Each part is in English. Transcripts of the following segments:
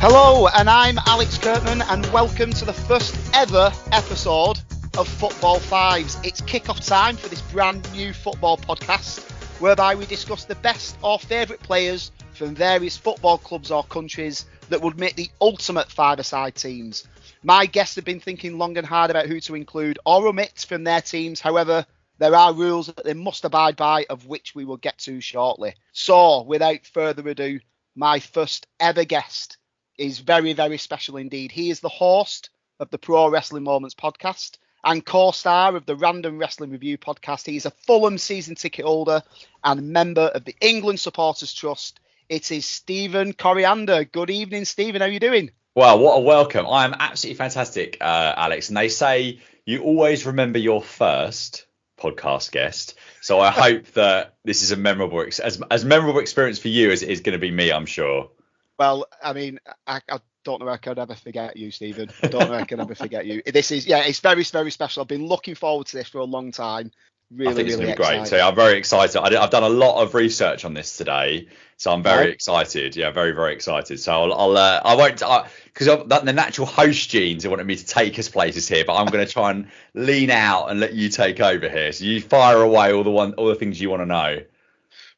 Hello, and I'm Alex Kirkman, and welcome to the first ever episode of Football Fives. It's kick-off time for this brand new football podcast, whereby we discuss the best or favourite players from various football clubs or countries that would make the ultimate five-a-side teams. My guests have been thinking long and hard about who to include or omit from their teams. However, there are rules that they must abide by, of which we will get to shortly. So, without further ado, my first ever guest is very, very special indeed. He is the host of the Pro Wrestling Moments podcast and co-star of the Random Wrestling Review podcast. He's a Fulham season ticket holder and member of the England Supporters Trust. It is Stephen Coriander. Good evening, Stephen. How are you doing? Well, what a welcome. I am absolutely fantastic, Alex. And they say you always remember your first podcast guest. So I hope that this is a memorable, as memorable experience for you as it is going to be me, I'm sure. Well, I mean, I don't know if I could ever forget you, Stephen. I don't know if I can ever forget you. This is, it's very, very special. I've been looking forward to this for a long time. I think it's going to be great. So I'm very excited. I've done a lot of research on this today, so I'm very excited. Yeah, very, very excited. So I won't, because the natural host genes wanted me to take us places here, but I'm going to try and lean out and let you take over here. So you fire away all the things you want to know.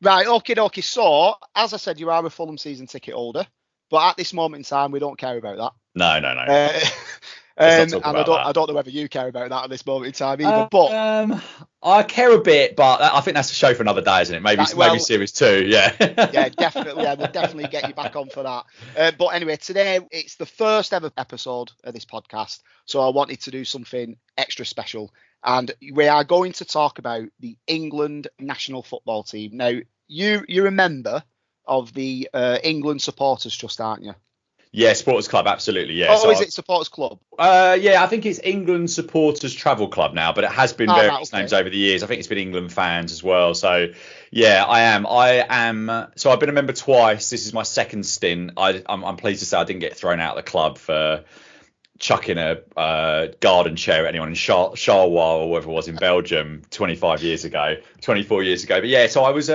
Right, okay. So, as I said, you are a Fulham season ticket holder, but at this moment in time, we don't care about that. No. And I don't know wwhether you care about that at this moment in time either. But I care a bit, but I think that's a show for another day, isn't it? Maybe series 2. Yeah. Yeah, definitely. Yeah, we'll definitely get you back on for that. But anyway, today it's the first ever episode of this podcast, so I wanted to do something extra special. And we are going to talk about the England national football team. Now, you're a member of the England Supporters Trust, aren't you? Yeah, Supporters Club, absolutely. Yeah. Oh, so is it Supporters Club? Yeah, I think it's England Supporters Travel Club now, but it has been various names over the years. I think it's been England Fans as well. So, yeah, I am. So I've been a member twice. This is my second stint. I'm pleased to say I didn't get thrown out of the club for chucking a garden chair at anyone in Charleroi or whatever it was in Belgium 24 years ago. But yeah, so I was.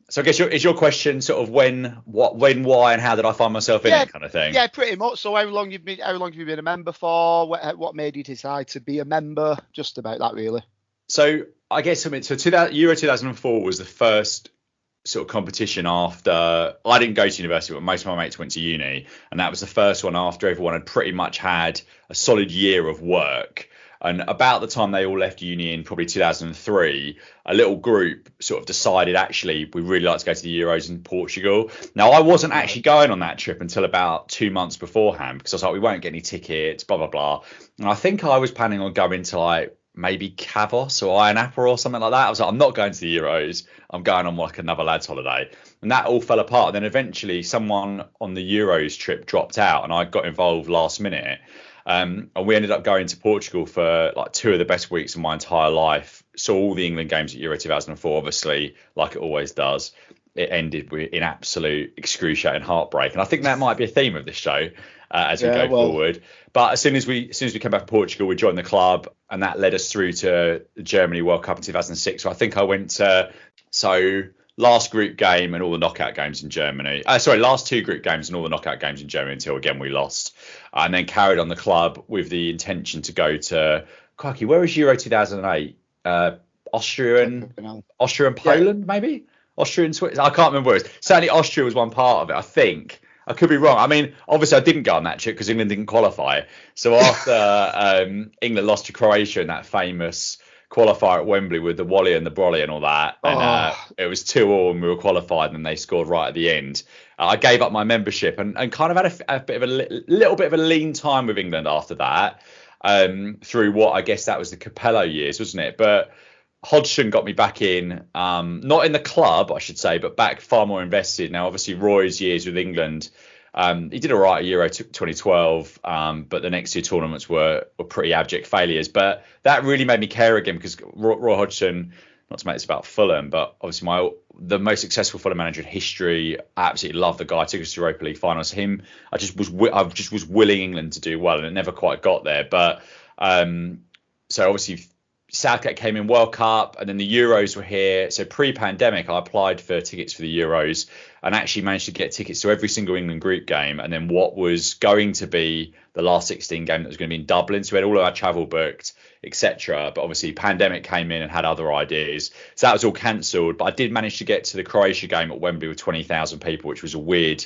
So I guess is your question sort of when, why, and how did I find myself in it kind of thing? Yeah, pretty much. So how long have you been a member for? What made you decide to be a member? Just about that, really. So I guess Euro 2004 was the first sort of competition after I didn't go to university, but most of my mates went to uni, and that was the first one after everyone had pretty much had a solid year of work. And about the time they all left uni in probably 2003, a little group sort of decided, actually, we'd really like to go to the Euros in Portugal. Now, I wasn't actually going on that trip until about 2 months beforehand, because I was like, we won't get any tickets, blah, blah, blah. And I think I was planning on going to like maybe Kavos or Ayia Napa or something like that. I was like, I'm not going to the Euros. I'm going on like another lad's holiday. And that all fell apart. And then eventually someone on the Euros trip dropped out and I got involved last minute. And we ended up going to Portugal for like 2 of the best weeks of my entire life. Saw all the England games at Euro 2004, obviously, like it always does. It ended in absolute excruciating heartbreak. And I think that might be a theme of this show as we go forward. But as soon as we came back to Portugal, we joined the club, and that led us through to the Germany World Cup in 2006. So I think I went to last group game and all the knockout games in Germany. Last 2 group games and all the knockout games in Germany until, again, we lost. And then carried on the club with the intention to go to, crikey, where was Euro 2008? Austria and Poland, maybe? Austria and Switzerland? I can't remember where it was. Certainly Austria was one part of it, I think. I could be wrong. I mean, obviously I didn't go on that trip because England didn't qualify. So after England lost to Croatia in that famous qualifier at Wembley with the Wally and the Brolly and all that, and it was 2-2 and we were qualified and they scored right at the end. I gave up my membership and kind of had a bit of little bit of a lean time with England after that, through what I guess that was the Capello years, wasn't it? But Hodgson got me back in, not in the club, I should say, but back far more invested. Now, obviously, Roy's years with England, he did all right at Euro 2012, but the next 2 tournaments were pretty abject failures. But that really made me care again because Roy Hodgson, not to make this about Fulham, but obviously the most successful Fulham manager in history. I absolutely love the guy. Took us to Europa League finals. Him, I just was willing England to do well, and it never quite got there. But so obviously Southgate came in, World Cup, and then the Euros were here. So pre-pandemic, I applied for tickets for the Euros and actually managed to get tickets to every single England group game. And then what was going to be the last 16 game that was going to be in Dublin. So we had all of our travel booked, etc. But obviously pandemic came in and had other ideas. So that was all cancelled. But I did manage to get to the Croatia game at Wembley with 20,000 people, which was a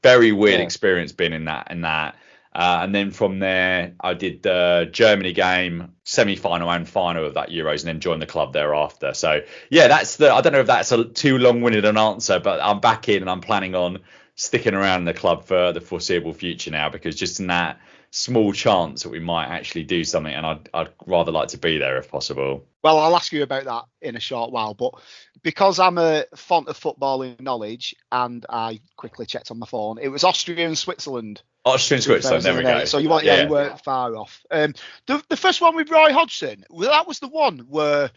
very weird experience being in that. And then from there, I did the Germany game, semi-final and final of that Euros, and then joined the club thereafter. So, yeah, I don't know if that's a too long-winded an answer, but I'm back in and I'm planning on sticking around in the club for the foreseeable future now, because just in that small chance that we might actually do something, and I'd rather like to be there if possible. Well, I'll ask you about that in a short while, but because I'm a font of footballing knowledge, and I quickly checked on my phone, it was Austria and Switzerland. Austria and Switzerland, there we go. So you weren't far off. The first one with Roy Hodgson, well, that was the one where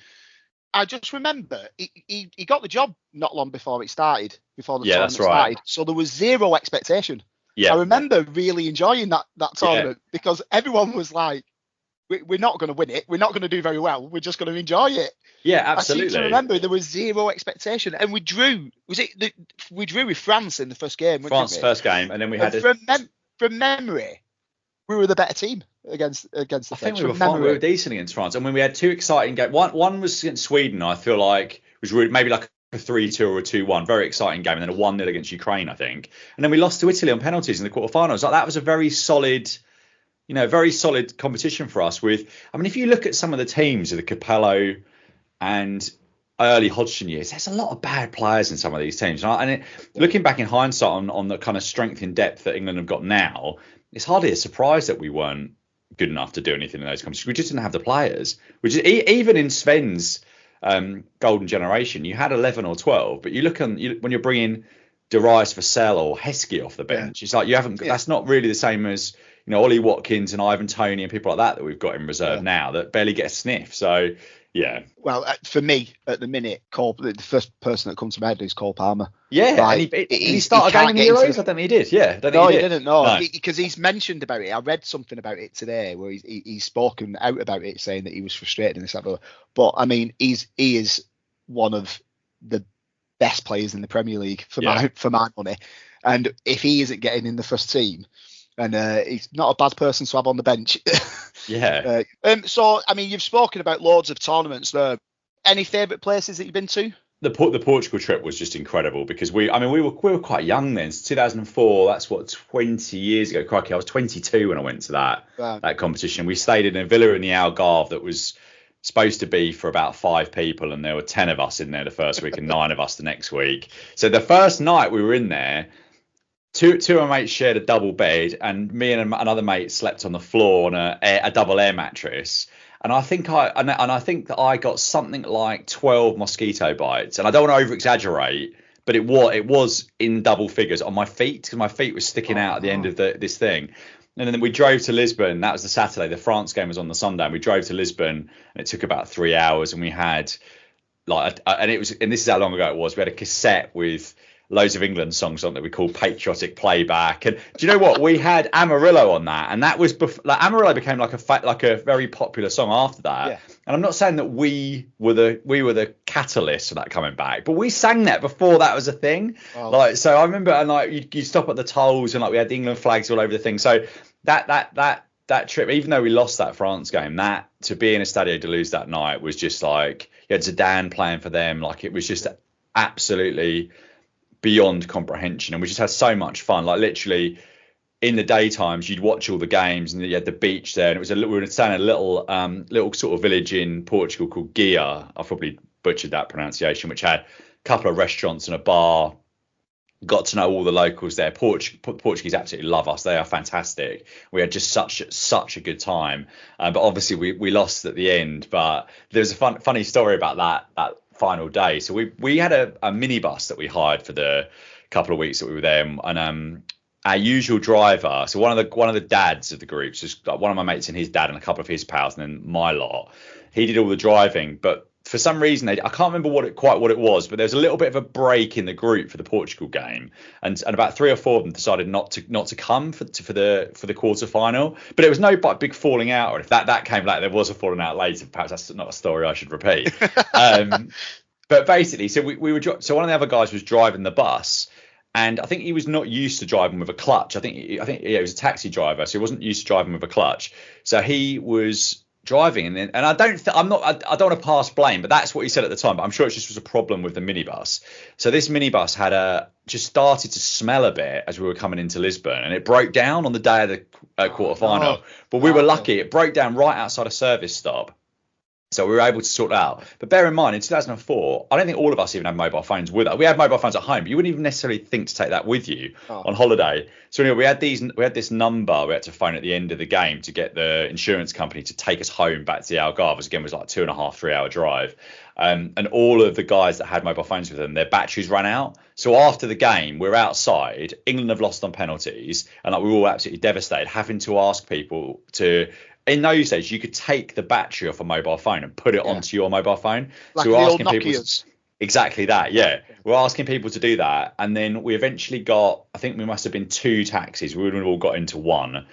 I just remember he got the job not long before it started, before the tournament started. So there was zero expectation. Yeah. I remember really enjoying that tournament because everyone was like, we're not going to win it. We're not going to do very well. We're just going to enjoy it. Yeah, absolutely. I seem to remember there was zero expectation, and we drew. We drew with France in the first game? France first game, and then we had from memory, we were the better team against the French. I think we were decent against France, and when we had two exciting games, one was against Sweden. I feel like it was really, maybe like a 3-2 or a 2-1, very exciting game, and then a 1-0 against Ukraine, I think, and then we lost to Italy on penalties in the quarterfinals. Like, that was a very solid competition for us. If you look at some of the teams of the Capello and early Hodgson years, there's a lot of bad players in some of these teams. Looking back in hindsight on the kind of strength in depth that England have got now, it's hardly a surprise that we weren't good enough to do anything in those competitions. We just didn't have the players. Which is even in Sven's golden generation, you had 11 or 12, but you look when you're bringing Darius Vassell or Heskey off the bench, it's like you haven't. That's not really the same as Ollie Watkins and Ivan Toney and people like that we've got in reserve now that barely get a sniff. So. Yeah. Well, for me, at the minute, the first person that comes to my head is Cole Palmer. Yeah, like, and he started a game in the Euros. I don't think he did. Yeah, he didn't. No, because he's mentioned about it. I read something about it today where he's spoken out about it, saying that he was frustrated and this and that. But I mean, he is one of the best players in the Premier League for my money. And if he isn't getting in the first team, and he's not a bad person to have on the bench. Yeah. So, I mean, you've spoken about loads of tournaments there. Any favourite places that you've been to? The Portugal trip was just incredible because we were quite young then. It's 2004. That's 20 years ago. Crikey, I was 22 when I went to that competition. We stayed in a villa in the Algarve that was supposed to be for about 5 people, and there were 10 of us in there the first week and 9 of us the next week. So the first night we were in there, Two of my mates shared a double bed, and me and another mate slept on the floor on a double air mattress. And I think that I got something like 12 mosquito bites, and I don't want to over exaggerate, but it was in double figures on my feet because my feet were sticking out at the end of this thing. And then we drove to Lisbon. That was the Saturday. The France game was on the Sunday. And we drove to Lisbon, and it took about 3 hours. And we had and this is how long ago it was. We had a cassette with loads of England songs on that we called patriotic playback. And do you know what? We had Amarillo on that, and that was Amarillo became like a very popular song after that. Yeah. And I'm not saying that we were the catalyst for that coming back, but we sang that before that was a thing. Oh. So I remember, and you stop at the tolls, and we had the England flags all over the thing. So that trip, even though we lost that France game, that to be in a Stadio de Luz that night was just like, you had Zidane playing for them. Like, it was just absolutely beyond comprehension, and we just had so much fun. Like, literally in the daytimes you'd watch all the games, and you had the beach there, and we were staying in a little sort of village in Portugal called Guia. I probably butchered that pronunciation, which had a couple of restaurants and a bar. Got to know all the locals there. Portuguese absolutely love us. They are fantastic. We had just such a good time, but obviously we lost at the end. But there's a funny story about that final day. So we had a minibus that we hired for the couple of weeks that we were there, and our usual driver, so one of the dads of the groups, just one of my mates and his dad and a couple of his pals, and then my lot, he did all the driving. But for some reason I can't remember what it was, but there was a little bit of a break in the group for the Portugal game, and about 3 or 4 of them decided not to come for the quarter final. But it was no big falling out, or if that came later, there was a falling out later. Perhaps that's not a story I should repeat. But basically, so we were so one of the other guys was driving the bus. And I think he was not used to driving with a clutch. I think he was a taxi driver, so he wasn't used to driving with a clutch. So he was driving, and I don't want to pass blame, but that's what he said at the time. But I'm sure it just was a problem with the minibus. So this minibus had just started to smell a bit as we were coming into Lisbon, and it broke down on the day of the quarter final. But we were lucky; it broke down right outside a service stop. So we were able to sort it out. But bear in mind, in 2004, I don't think all of us even had mobile phones with us. We had mobile phones at home, but you wouldn't even necessarily think to take that with you on holiday. So anyway, we had this number we had to phone at the end of the game to get the insurance company to take us home back to the Algarve. Which again was like 2.5, 3 hour drive. And all of the guys that had mobile phones with them, their batteries ran out. So after the game, we're outside. England have lost on penalties, and we were all absolutely devastated, having to ask people to. In those days, you could take the battery off a mobile phone and put it onto your mobile phone. Like so we're asking people exactly that. Yeah, we're asking people to do that, and then we eventually got. I think we must have been 2 taxis. We would have all got into one,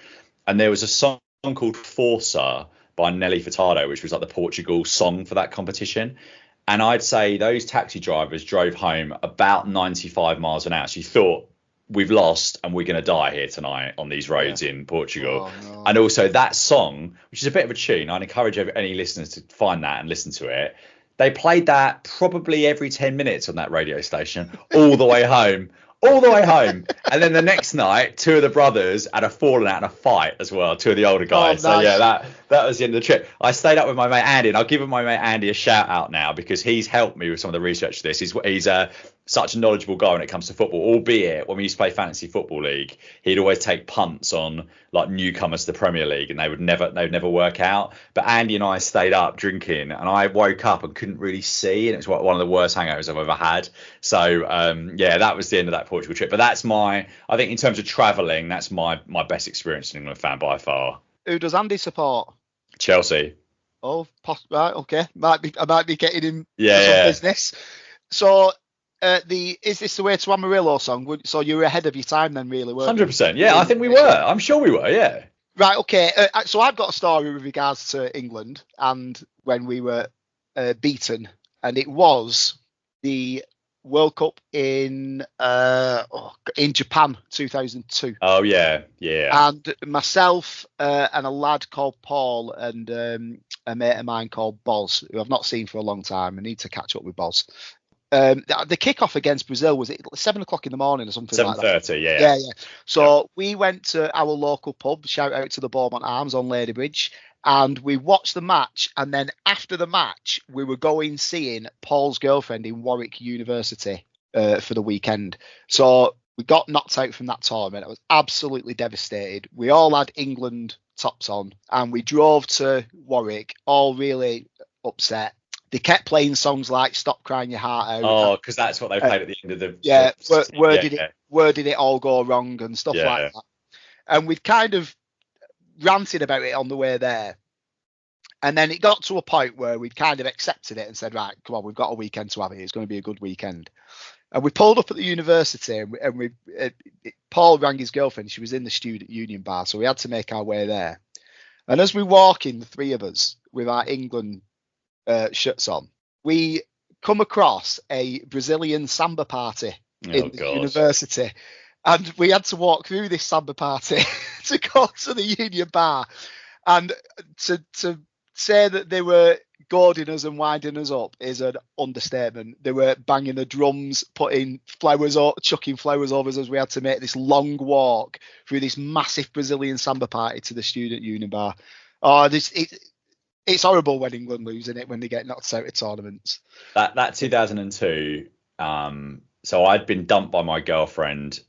and there was a song called Força by Nelly Furtado, which was like the Portugal song for that competition. And I'd say those taxi drivers drove home about 95 miles an hour. So you thought, we've lost and we're going to die here tonight on these roads in Portugal. Oh, no. And also that song, which is a bit of a tune, I'd encourage any listeners to find that and listen to it. They played that probably every 10 minutes on that radio station all the way home. And then the next night, 2 of the brothers had a falling out and a fight as well, 2 of the older guys. Oh, nice. So yeah, that was the end of the trip. I stayed up with my mate Andy, and I'll give my mate Andy a shout out now because he's helped me with some of the research for this. He's such a knowledgeable guy when it comes to football, albeit when we used to play fantasy football league, he'd always take punts on like newcomers to the Premier League, and they would never work out. But Andy and I stayed up drinking, and I woke up and couldn't really see, and it was one of the worst hangovers I've ever had. So that was the end of that Portugal trip. But that's I think in terms of travelling, that's my best experience as an England fan by far. Who does Andy support? Chelsea. Oh, right, okay. I might be getting him some business. So. Is this the Way to Amarillo song? So you were ahead of your time then, really, weren't you? 100%. Yeah, I think we were. I'm sure we were, yeah. Right, okay. So I've got a story with regards to England and when we were beaten, and it was the World Cup in Japan 2002. Oh, yeah. And myself and a lad called Paul and a mate of mine called Boz, who I've not seen for a long time. I need to catch up with Boz. The kickoff against Brazil was at 7:00 in the morning or something like that. 7:30, yeah. So we went to our local pub, shout out to the Beaumont Arms on Ladybridge, and we watched the match. And then after the match, we were seeing Paul's girlfriend in Warwick University for the weekend. So we got knocked out from that tournament. I was absolutely devastated. We all had England tops on, and we drove to Warwick, all really upset. They kept playing songs like "Stop Crying Your Heart Out." Oh, because that's what they played at the end of the. Yeah, where did it all go wrong and stuff like that. And we'd kind of ranted about it on the way there, and then it got to a point where we'd kind of accepted it and said, "Right, come on, we've got a weekend to have it. It's going to be a good weekend." And we pulled up at the university, and we Paul rang his girlfriend. She was in the student union bar, so we had to make our way there. And as we walk in, the 3 of us with our England shirts on, we come across a Brazilian samba party in the university, and we had to walk through this samba party to go to the union bar, and to say that they were goading us and winding us up is an understatement. They were banging the drums, putting flowers up, chucking flowers over us as we had to make this long walk through this massive Brazilian samba party to the student union bar. It's horrible when England lose, isn't it, when they get knocked out of tournaments. That 2002, so I'd been dumped by my girlfriend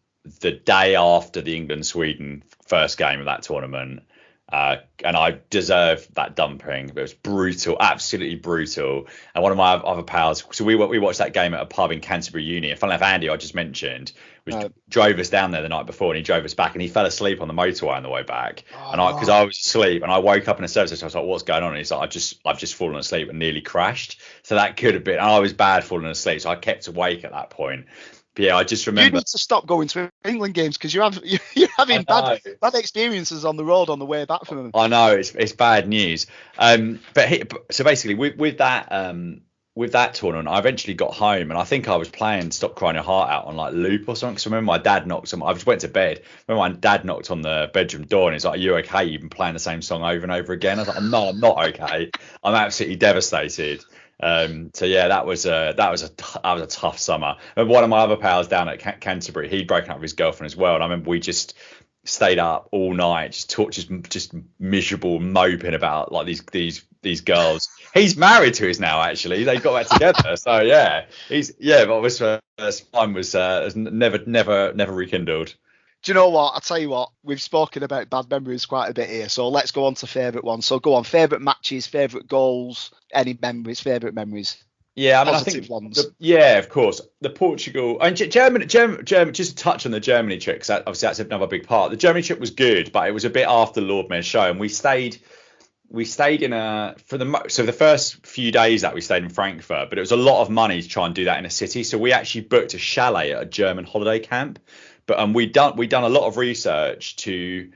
the day after the England-Sweden first game of that tournament. And I deserved that dumping. It was brutal, absolutely brutal. And one of my other pals, so we watched that game at a pub in Canterbury Uni. And funnily enough, Andy, I just mentioned, drove us down there the night before, and he drove us back, and he fell asleep on the motorway on the way back. Because I was asleep, and I woke up in a service station. I was like, "What's going on?" And he's like, "I've just fallen asleep and nearly crashed." So that could have been. And I was bad falling asleep, so I kept awake at that point. But yeah, I just remember. You need to stop going to England games because you're having bad experiences on the road on the way back from them. I know it's bad news. So basically, with that tournament, I eventually got home, and I think I was playing "Stop Crying Your Heart Out" on like loop or something. Because I remember my dad knocked on. I just went to bed. Remember my dad knocked on the bedroom door, and he's like, "Are you okay? You've been playing the same song over and over again." I was like, "No, I'm not okay. I'm absolutely devastated." So yeah, that was a tough summer. And one of my other pals down at Canterbury, he'd broken up with his girlfriend as well, and I remember we just stayed up all night, just miserable, moping about like these girls. He's married to us now, actually. They got back together. So yeah, but mine was never rekindled. Do you know what? I'll tell you what, we've spoken about bad memories quite a bit here, so let's go on to favourite ones. So go on, favourite matches, favourite goals, any memories, favourite memories. Yeah, I mean, positive ones. Of course. The Portugal and Germany, just to touch on the Germany trip, because obviously that's another big part. The Germany trip was good, but it was a bit after Lord Mayor's show, and we stayed in the first few days that we stayed in Frankfurt, but it was a lot of money to try and do that in a city. So we actually booked a chalet at a German holiday camp. But we'd done a lot of research to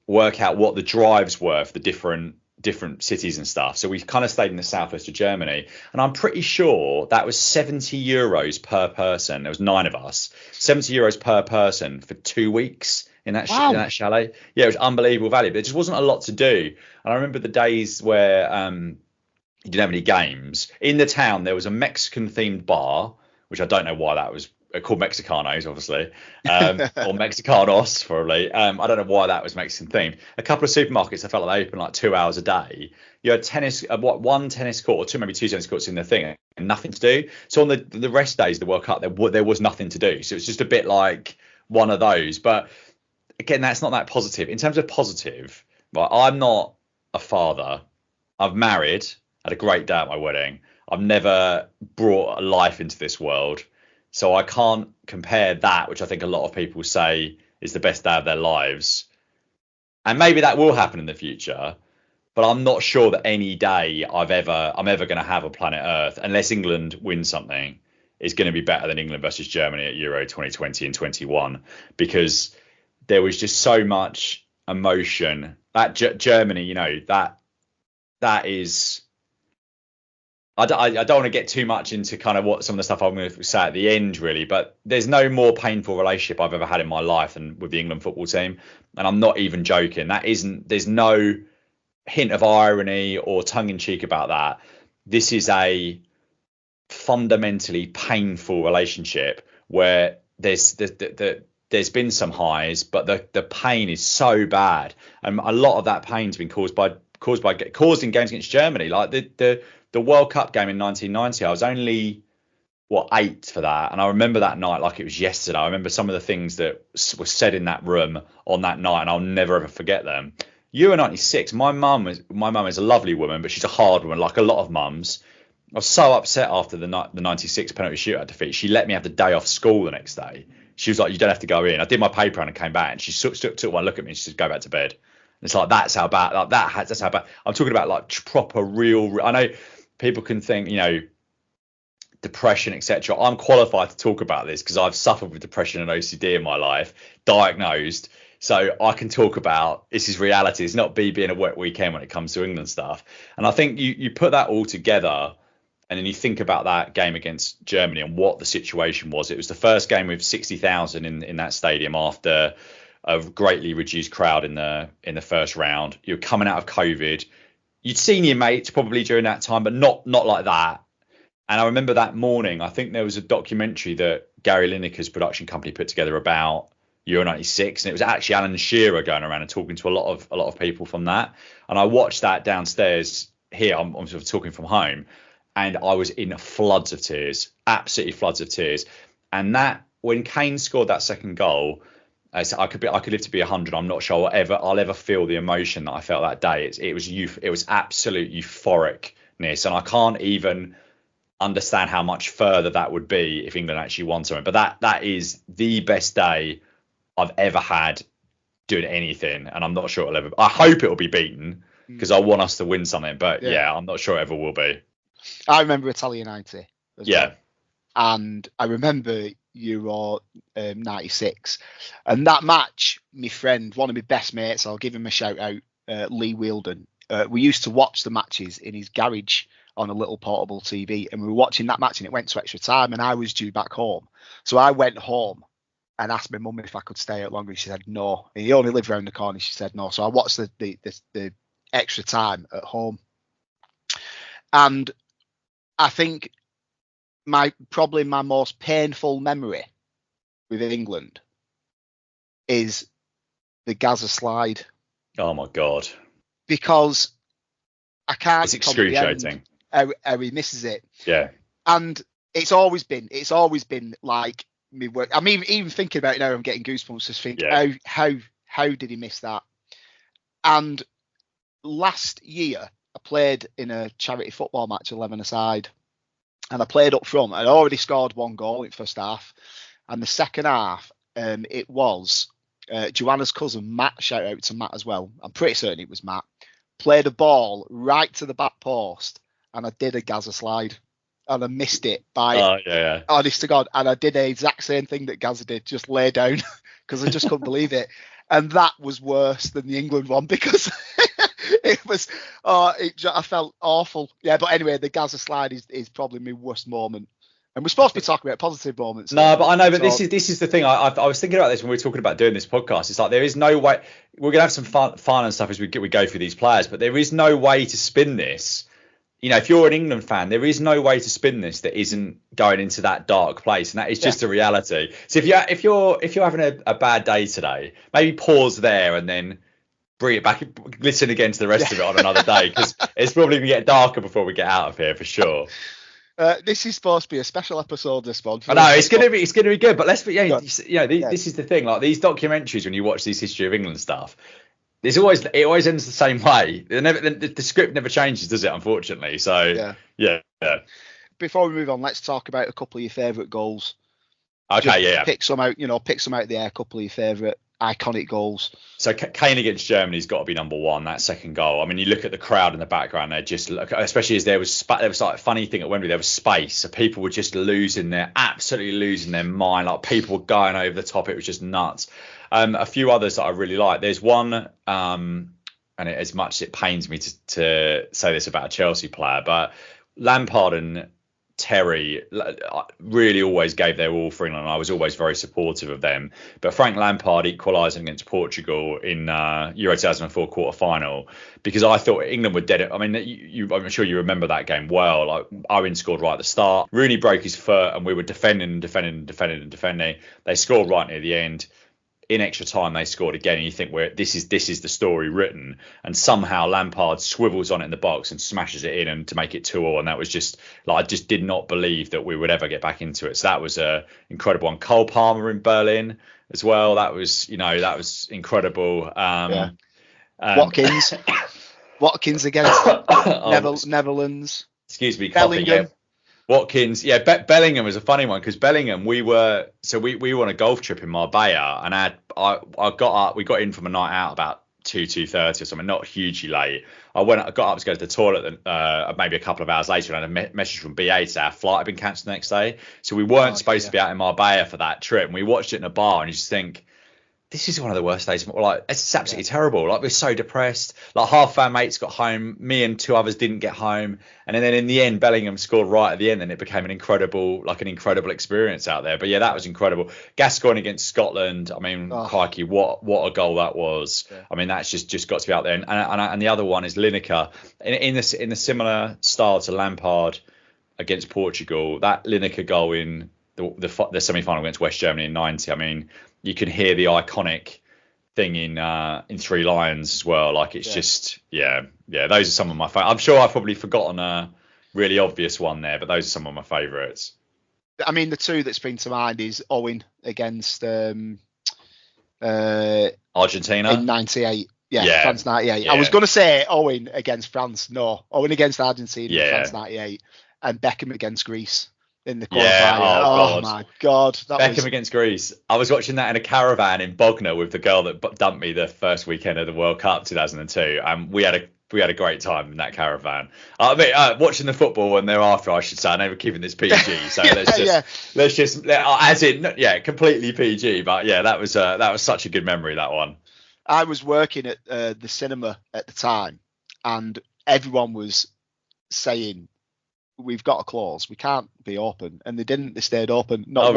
work out what the drives were for the different cities and stuff. So we kind of stayed in the southwest of Germany, and I'm pretty sure that was €70 per person. There was 9 of us, €70 per person for 2 weeks in that in that chalet. Yeah, it was unbelievable value, but it just wasn't a lot to do. And I remember the days where you didn't have any games in the town. There was a Mexican themed bar, which I don't know why that was called Mexicanos, obviously, or Mexicanos, probably. I don't know why that was Mexican themed. A couple of supermarkets, I felt like they opened like 2 hours a day. You had one tennis court, or maybe two tennis courts in the thing, and nothing to do. So on the rest days of the World Cup, there was nothing to do. So it's just a bit like one of those. But again, that's not that positive. In terms of positive, right, I'm not a father. I've married, had a great day at my wedding. I've never brought a life into this world. So I can't compare that, which I think a lot of people say is the best day of their lives. And maybe that will happen in the future, but I'm not sure that any day I'm ever going to have a planet Earth, unless England wins something, is going to be better than England versus Germany at Euro 2020 and 21, because there was just so much emotion. That Germany, that is. I don't want to get too much into kind of what some of the stuff I'm going to say at the end, really, but there's no more painful relationship I've ever had in my life than with the England football team. And I'm not even joking. There's no hint of irony or tongue in cheek about that. This is a fundamentally painful relationship where there's been some highs, but the pain is so bad. And a lot of that pain's been caused in games against Germany. Like the World Cup game in 1990, I was only 8 for that, and I remember that night like it was yesterday. I remember some of the things that were said in that room on that night, and I'll never ever forget them. Euro 96, my mum is a lovely woman, but she's a hard woman, like a lot of mums. I was so upset after the 96 penalty shootout defeat. She let me have the day off school the next day. She was like, "You don't have to go in." I did my paper round and came back, and she took one look at me and she said, "Go back to bed." And it's like, that's how bad. Like that's how bad. I'm talking about like proper real. I know people can think, depression, etc. I'm qualified to talk about this because I've suffered with depression and OCD in my life, diagnosed. So I can talk about this is reality. It's not being a wet weekend when it comes to England stuff. And I think you put that all together, and then you think about that game against Germany and what the situation was. It was the first game with 60,000 in that stadium after a greatly reduced crowd in the first round. You're coming out of COVID. You'd seen your mates probably during that time, but not like that. And I remember that morning, I think there was a documentary that Gary Lineker's production company put together about Euro 96, and it was actually Alan Shearer going around and talking to a lot of people from that. And I watched that downstairs here. I'm sort of talking from home, and I was in floods of tears, absolutely floods of tears. And that when Kane scored that second goal, I could live to be 100. I'm not sure I'll ever feel the emotion that I felt that day. It was absolute euphoricness, and I can't even understand how much further that would be if England actually won something. But that is the best day I've ever had doing anything, and I'm not sure it'll ever. I hope it'll be beaten because I want us to win something. But yeah, I'm not sure it ever will be. I remember Italia 90 as well. And I remember Euro 96. And that match, my friend, one of my best mates, I'll give him a shout out, Lee Wielden. We used to watch the matches in his garage on a little portable TV. And we were watching that match and it went to extra time and I was due back home. So I went home and asked my mum if I could stay out longer. She said no. And he only lived around the corner. She said no. So I watched the extra time at home. And I think probably my most painful memory with England is the Gaza slide. Oh my God. Because I can't. It's excruciating. How he misses it. Yeah. And it's always been like me work. I mean, even thinking about it now, I'm getting goosebumps. Just think how did he miss that? And last year I played in a charity football match, 11-a-side. And I played up front. I'd already scored one goal in the first half. And the second half, it was Joanna's cousin, Matt. Shout out to Matt as well. I'm pretty certain it was Matt. Played a ball right to the back post. And I did a Gaza slide. And I missed it by, honest to God. And I did the exact same thing that Gaza did, just lay down. Because I just couldn't believe it. And that was worse than the England one because it was, I felt awful. Yeah, but anyway, the Gaza slide is probably my worst moment. And we're supposed to be talking about positive moments. No, but I know, but this is the thing. I was thinking about this when we were talking about doing this podcast. It's like there is no way we're gonna have some fun and stuff as we go through these players, but there is no way to spin this. You know, if you're an England fan, there is no way to spin this that isn't going into that dark place, and that is just a reality. So if you're having a bad day today, maybe pause there and then bring it back, listen again to the rest of it on another day, because it's probably going to get darker before we get out of here for sure. This is supposed to be a special episode. This one. I know it's going to be good, but this is the thing. Like these documentaries, when you watch these History of England stuff, it always ends the same way. The script never changes, does it? Unfortunately. So yeah. Before we move on, let's talk about a couple of your favourite goals. Okay, Pick some out. Pick some out there. A couple of your favourite iconic goals. So Kane against Germany's got to be number one. That second goal. I mean, you look at the crowd in the background. They just look, especially as there was like a funny thing at Wembley. There was space, so people were just absolutely losing their mind. Like people were going over the top. It was just nuts. A few others that I really like. There's one, and as much as it pains me to say this about a Chelsea player, but Lampard and Terry really always gave their all for England. I was always very supportive of them. But Frank Lampard equalising against Portugal in Euro 2004 quarter-final, because I thought England were dead. I mean, I'm sure you remember that game well. Like Owen scored right at the start. Rooney broke his foot, and we were defending. They scored right near the end. In extra time, they scored again, and you think, this is the story written, and somehow Lampard swivels on it in the box and smashes it in and to make it 2-2, and that was just like I just did not believe that we would ever get back into it. So that was a incredible one. Cole Palmer in Berlin as well. That was incredible. Watkins against Netherlands. Excuse me, Bellingham. Watkins, Bellingham was a funny one because Bellingham, we were on a golf trip in Marbella, and we got in from a night out about 2:30 or something, not hugely late. I got up to go to the toilet, maybe a couple of hours later, and I had a message from BA to say our flight had been cancelled the next day, so we weren't supposed to be out in Marbella for that trip, and we watched it in a bar, and you just think, this is one of the worst days. Like, it's absolutely terrible. Like, we're so depressed. Like, half our mates got home. Me and two others didn't get home. And then in the end, Bellingham scored right at the end, and it became an incredible experience out there. But yeah, that was incredible. Gascoigne against Scotland. I mean, crikey, what a goal that was. Yeah. I mean, that's just got to be out there. And the other one is Lineker in the similar style to Lampard against Portugal. That Lineker goal in the semi-final against West Germany in '90. I mean, you can hear the iconic thing in Three Lions as well. Like it's just, those are some of my favorites. I'm sure I've probably forgotten a really obvious one there, but those are some of my favourites. I mean, the two that spring to mind is Owen against Argentina in '98. Yeah, France '98. Yeah. I was going to say Owen against France. No, Owen against Argentina in Yeah. France '98, and Beckham against Greece in the qualifier. Yeah, Oh my God, Beckham against Greece. I was watching that in a caravan in Bognor with the girl that dumped me the first weekend of the World Cup 2002, and we had a great time in that caravan. I mean, watching the football and thereafter, I should say. I know we're keeping this PG, so let's just as in completely PG. But yeah, that was such a good memory, that one. I was working at the cinema at the time, and everyone was saying, "We've got a clause. We can't be open," and they didn't. They stayed open. Not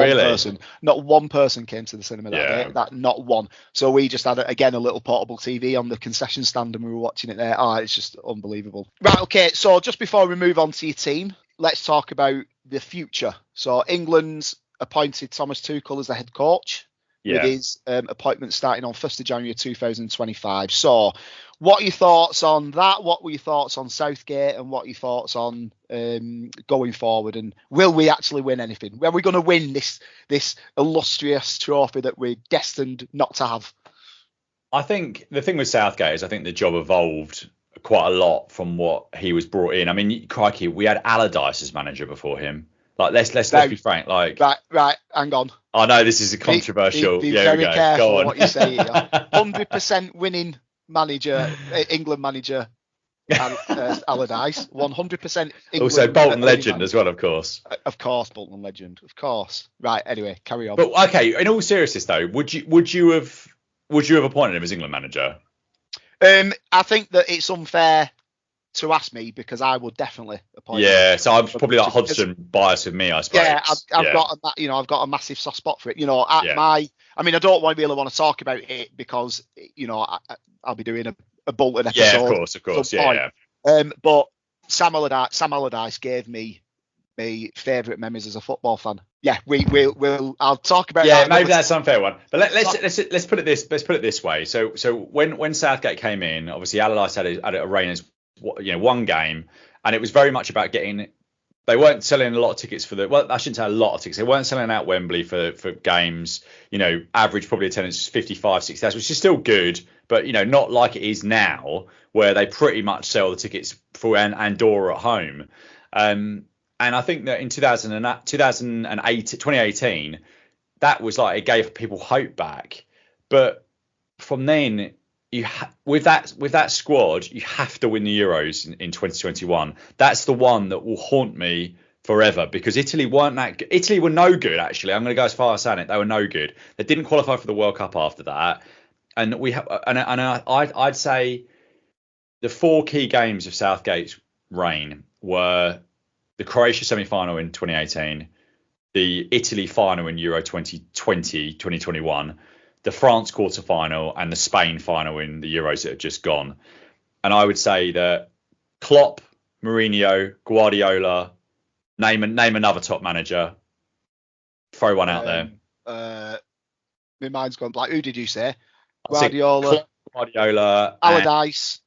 one person came to the cinema that day. Not one. So we just had a little portable TV on the concession stand, and we were watching it there. Oh, it's just unbelievable. Right. Okay. So just before we move on to your team, let's talk about the future. So England's appointed Thomas Tuchel as the head coach. With his appointment starting on 1st of January 2025. So what are your thoughts on that? What were your thoughts on Southgate, and what are your thoughts on going forward? And will we actually win anything? Are we going to win this illustrious trophy that we're destined not to have? I think the thing with Southgate is I think the job evolved quite a lot from what he was brought in. I mean, crikey, we had Allardyce as manager before him. Like, let's be frank. Like, right, hang on. I know this is a controversial. Be very careful what you say here. 100% winning manager, England manager, Allardyce. 100% England. Also Bolton legend as well, of course. Of course, Bolton legend. Of course. Right. Anyway, carry on. But okay, in all seriousness though, would you have appointed him as England manager? I think that it's unfair to ask me, because I would definitely appoint him. Yeah, so I'm probably like Hodgson bias with me, I suppose. Yeah, I've got a massive soft spot for it. I don't really want to talk about it because I'll be doing a Bolton episode. Yeah, of course, yeah. But Sam Allardyce gave me my favourite memories as a football fan. Yeah, we'll I'll talk about. Yeah, maybe that's an unfair one. But let's put it this way. So when Southgate came in, obviously Allardyce had a reign as one game, and it was very much about getting. They weren't selling a lot of tickets I shouldn't say a lot of tickets. They weren't selling out Wembley for games. Average probably attendance 55, 60,000, which is still good, but not like it is now, where they pretty much sell the tickets for Andorra at home. And I think that in 2018, that was like it gave people hope back. But from then, with that squad, you have to win the Euros in 2021. That's the one that will haunt me forever, because Italy weren't that good. Italy were no good, actually. I'm going to go as far as saying it. They were no good. They didn't qualify for the World Cup after that. And I'd say the four key games of Southgate's reign were the Croatia semi-final in 2018, the Italy final in Euro 2021, the France quarter-final, and the Spain final in the Euros that have just gone. And I would say that Klopp, Mourinho, Guardiola, name another top manager, throw one out there. My mind's gone blank. Who did you say? Guardiola, Klopp, Guardiola, Allardyce.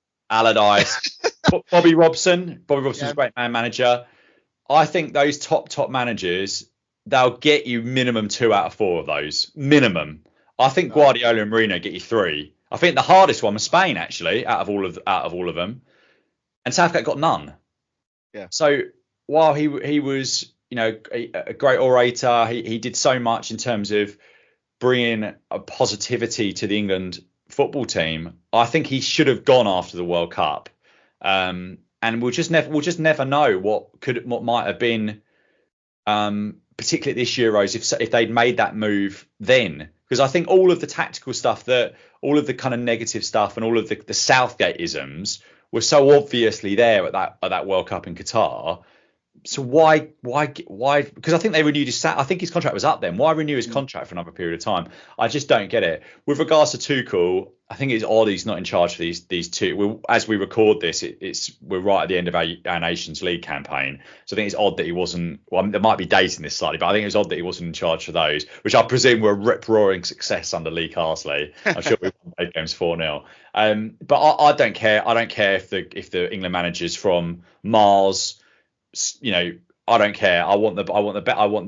Bobby Robson. Bobby Robson's a great manager. I think those top managers, they'll get you minimum 2 out of 4 of those. Minimum. I think Guardiola and Mourinho get you 3. I think the hardest one was Spain, actually, out of all of them, and Southgate got none. Yeah. So while he was a great orator, he did so much in terms of bringing a positivity to the England football team. I think he should have gone after the World Cup, and we'll just never know what might have been, particularly at this Euros, if they'd made that move then. Because I think all of the tactical stuff, all of the kind of negative stuff, and all of the Southgate-isms were so obviously there at that World Cup in Qatar. So why? Because I think they renewed I think his contract was up then. Why renew his contract for another period of time? I just don't get it. With regards to Tuchel, I think it's odd he's not in charge for these two. As we record this, we're right at the end of our Nations League campaign. So I think it's odd that he wasn't. Well, there might be dating this slightly, but I think it's odd that he wasn't in charge for those, which I presume were a rip-roaring success under Lee Carsley. I'm sure we won both games 4-0. But I don't care. I don't care if the England manager's from Mars. I don't care. I want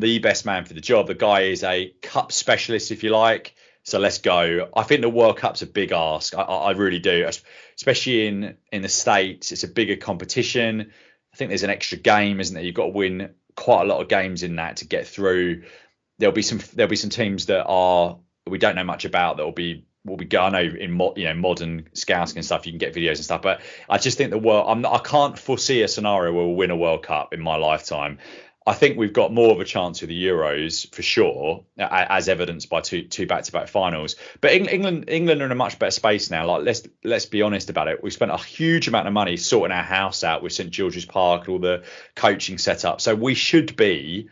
the best man for the job. The guy is a cup specialist, if you like. So let's go. I think the World Cup's a big ask. I really do, especially in the States. It's a bigger competition. I think there's an extra game, isn't there? You've got to win quite a lot of games in that to get through. There'll be some teams that we don't know much about that will be I know in modern scouting and stuff, you can get videos and stuff, but I just think I can't foresee a scenario where we'll win a World Cup in my lifetime. I think we've got more of a chance with the Euros for sure, as evidenced by two back-to-back finals. But England are in a much better space now. Like let's be honest about it. We've spent a huge amount of money sorting our house out with St George's Park and all the coaching setup. So we should be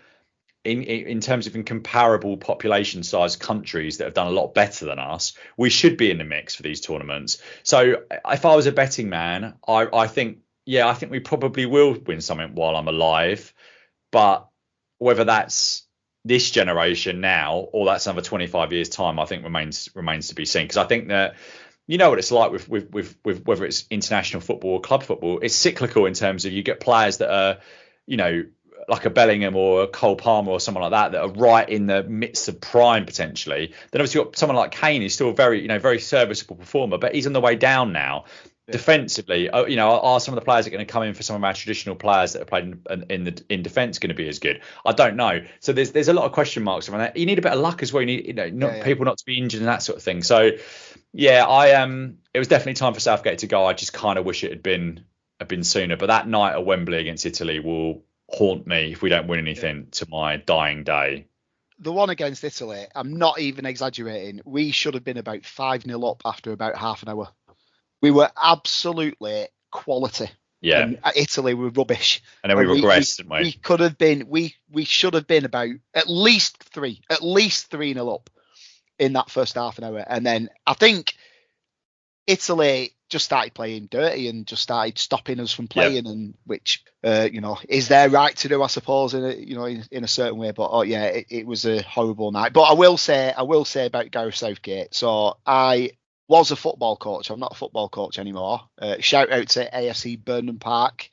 in terms of comparable population size countries that have done a lot better than us. We should be in the mix for these tournaments. So if I was a betting man, I think we probably will win something while I'm alive. But whether that's this generation now or that's another 25 years time, I think remains to be seen. Because I think that you know what it's like with whether it's international football or club football, it's cyclical in terms of you get players that are, like a Bellingham or a Cole Palmer or someone like that are right in the midst of prime potentially. Then obviously you've got someone like Kane, who's still a very serviceable performer, but he's on the way down now. Yeah. Defensively, are some of the players that are going to come in for some of our traditional players that have played in defence going to be as good? I don't know. So there's a lot of question marks around that. You need a bit of luck as well. You need people not to be injured and that sort of thing. So it was definitely time for Southgate to go. I just kind of wish it had been sooner. But that night at Wembley against Italy will haunt me if we don't win anything to my dying day. The one against Italy, I'm not even exaggerating. We should have been about 5-0 up after about half an hour. We were absolutely quality. Yeah. And Italy were rubbish. And then we regressed, didn't we? We could have been, we should have been about at least 3-0 up in that first half an hour. And then I think Italy just started playing dirty and just started stopping us from playing, and which is their right to do, I suppose, in a certain way. But it was a horrible night. But I will say about Gareth Southgate. So I was a football coach. I'm not a football coach anymore. Shout out to AFC Burnham Park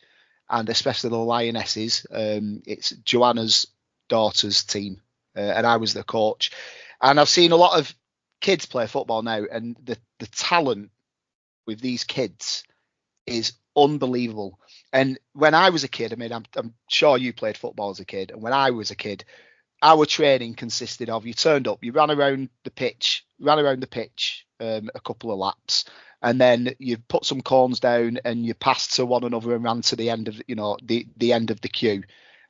and especially the Lionesses. It's Joanna's daughter's team, and I was the coach. And I've seen a lot of kids play football now, and the talent with these kids is unbelievable. And when I was a kid, I'm sure you played football as a kid, and when I was a kid, our training consisted of, you turned up, you ran around the pitch a couple of laps, and then you put some cones down and you passed to one another and ran to the end of the end of the queue,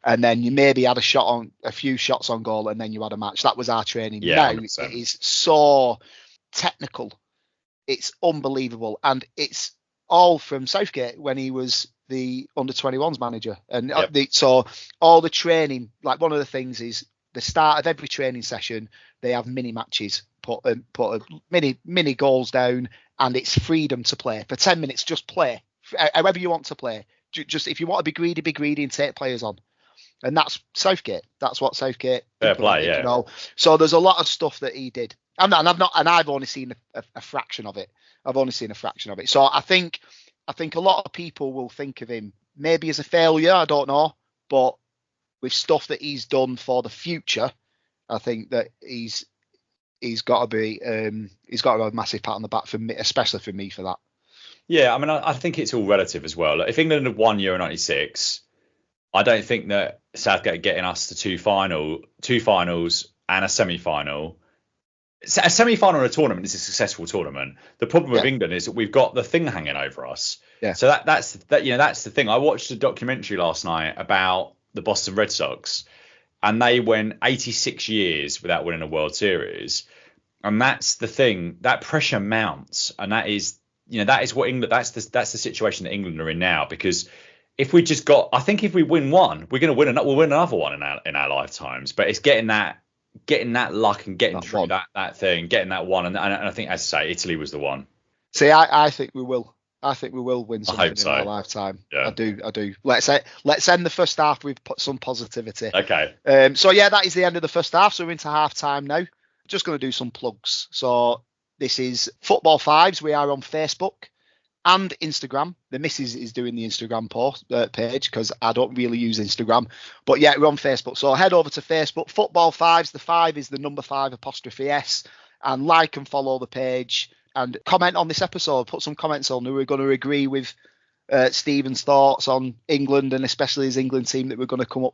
and then you maybe had a few shots on goal, and then you had a match. That was our training. Now 100%. It is so technical, it's unbelievable, and it's all from Southgate when he was the under-21s manager. And so all the training, like one of the things is the start of every training session, they have mini matches, put mini goals down, and it's freedom to play for 10 minutes. Just play however you want to play. Just if you want to be greedy and take players on. And that's Southgate. That's what Southgate. Fair play, yeah. So there's a lot of stuff that he did, and I've only seen a fraction of it. So I think a lot of people will think of him maybe as a failure. I don't know, but with stuff that he's done for the future, I think that he's got to have a massive pat on the back for me, especially for me, for that. Yeah, I think it's all relative as well. Like, if England had won Euro '96, I don't think that Southgate getting us to two finals and a semi-final. A semi-final in a tournament is a successful tournament. The problem with England is that we've got the thing hanging over us. Yeah. So that's the thing. I watched a documentary last night about the Boston Red Sox, and they went 86 years without winning a World Series, and that's the thing. That pressure mounts, and that is what England. That's the situation that England are in now, because if we win one, we'll win another one in our lifetimes. But it's getting that luck and getting through that thing, getting that one. And I think, as I say, Italy was the one. See, I think we will. I think we will win something in our lifetime. Yeah. I do. Let's end the first half with some positivity. Okay. That is the end of the first half. So we're into half time now. Just going to do some plugs. So this is Football Fives. We are on Facebook and Instagram. The missus is doing the Instagram page because I don't really use Instagram. But yeah, we're on Facebook. So head over to Facebook, Football Fives. The 5 is the number 5 apostrophe S. and like and follow the page and comment on this episode. Put some comments on who we're going to agree with Stephen's thoughts on England, and especially his England team that we're going to come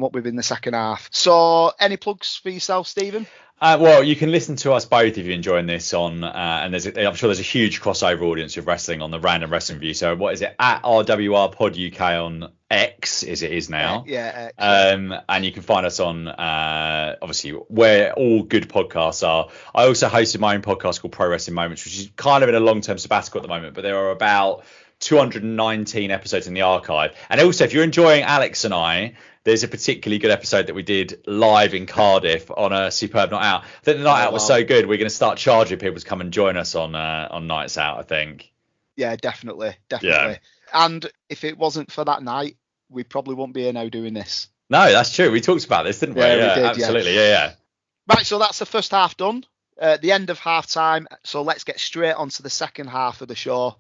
up with in the second half. So, any plugs for yourself, Stephen? Well, you can listen to us both if you're enjoying this on, and I'm sure there's a huge crossover audience of wrestling on the Random Wrestling View. So what is it, at RWR Pod UK on X, as it is now? Yeah. X. And you can find us on, obviously, where all good podcasts are. I also hosted my own podcast called Pro Wrestling Moments, which is kind of in a long-term sabbatical at the moment, but there are about 219 episodes in the archive. And also, if you're enjoying Alex and I, there's a particularly good episode that we did live in Cardiff on a superb night out. I think the night out was so good, we're going to start charging people to come and join us on nights out, I think. Yeah, definitely. Yeah. And if it wasn't for that night, we probably wouldn't be here now doing this. No, that's true. We talked about this, didn't we? Yeah, we did, absolutely. Yeah. Right, so that's the first half done. The end of half time. So let's get straight onto the second half of the show.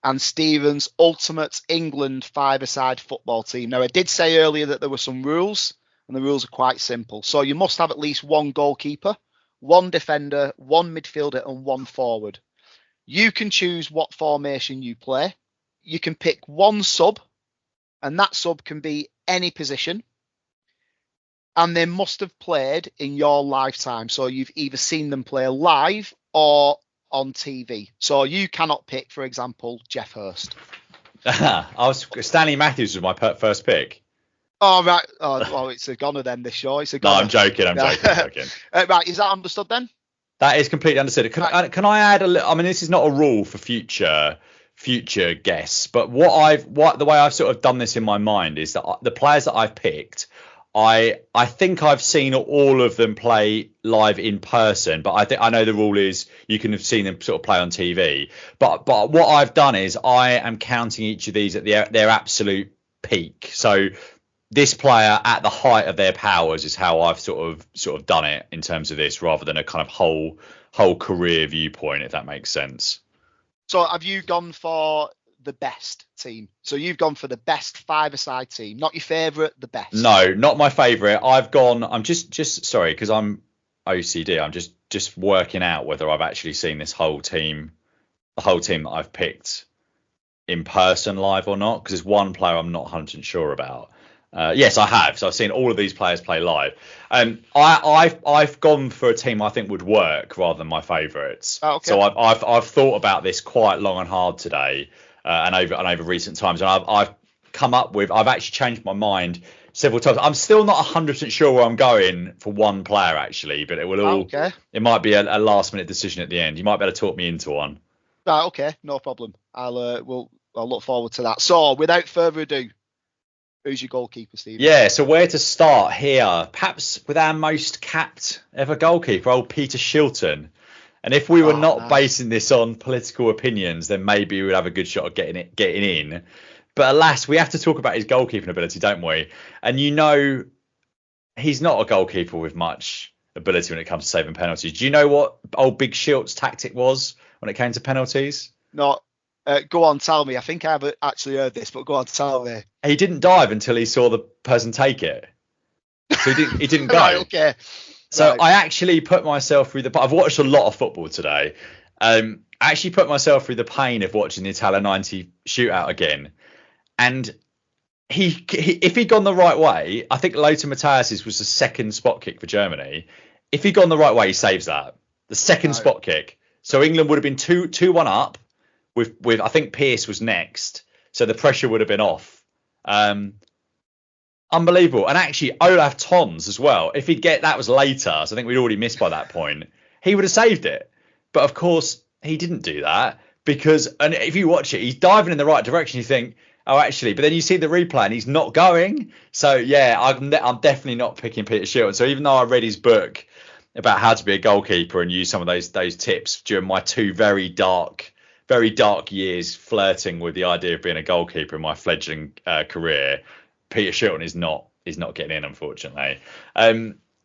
And Stephen's ultimate England five-a-side football team. Now, I did say earlier that there were some rules, and the rules are quite simple. So you must have at least one goalkeeper, one defender, one midfielder, and one forward. You can choose what formation you play. You can pick one sub, and that sub can be any position. And they must have played in your lifetime. So you've either seen them play live or on TV. So you cannot pick, for example, Jeff Hurst. Stanley Matthews was my first pick. Oh, right. Oh, it's a goner then, this show. It's a goner. No, I'm joking. Right, is that understood then? That is completely understood. Can I add a little? I mean, this is not a rule for future guests, but the way I've sort of done this in my mind is that the players that I've picked, I think I've seen all of them play live in person, but I know the rule is you can have seen them sort of play on TV. But what I've done is I am counting each of these at their absolute peak. So this player at the height of their powers is how I've sort of done it in terms of this, rather than a kind of whole career viewpoint, if that makes sense. So have you gone for the best team? So you've gone for the best five-a-side team, not your favourite, the best. No, not my favourite. I'm just sorry, because I'm OCD. I'm just working out whether I've actually seen this whole team, the whole team that I've picked in person live or not, because there's one player I'm not 100% sure about. Yes, I have. So I've seen all of these players play live. I've gone for a team I think would work rather than my favourites. Oh, okay. So I've thought about this quite long and hard today, and over recent times, and I've come up with. I've actually changed my mind several times. I'm still not 100% sure where I'm going for one player actually, but it will all. Okay. It might be a last minute decision at the end. You might be able to talk me into one. Right. Okay. No problem. I'll look forward to that. So without further ado, who's your goalkeeper, Steve? Yeah, so where to start here? Perhaps with our most capped ever goalkeeper, old Peter Shilton. And if we were not basing this on political opinions, then maybe we would have a good shot at getting in. But alas, we have to talk about his goalkeeping ability, don't we? And he's not a goalkeeper with much ability when it comes to saving penalties. Do you know what old Big Shilt's tactic was when it came to penalties? No. Go on, tell me. I think I haven't actually heard this, but go on, tell me. He didn't dive until he saw the person take it. So he didn't go. Right, okay. So right. I actually put myself through I've watched a lot of football today. I actually put myself through the pain of watching the Italia 90 shootout again. And if he'd gone the right way, I think Lothar Matthäus's was the second spot kick for Germany. If he'd gone the right way, he saves that. The second spot kick. So England would have been 2-1 up. With I think Pearce was next, so the pressure would have been off. Unbelievable. And actually Olaf Tons as well. If that was later, so I think we'd already missed by that point, he would have saved it. But of course he didn't do that, and if you watch it, he's diving in the right direction. You think, oh, actually, but then you see the replay and he's not going. So yeah, I'm definitely not picking Peter Shilton. So even though I read his book about how to be a goalkeeper and use some of those tips during my two very dark years flirting with the idea of being a goalkeeper in my fledgling career, Peter Shilton is not getting in, unfortunately.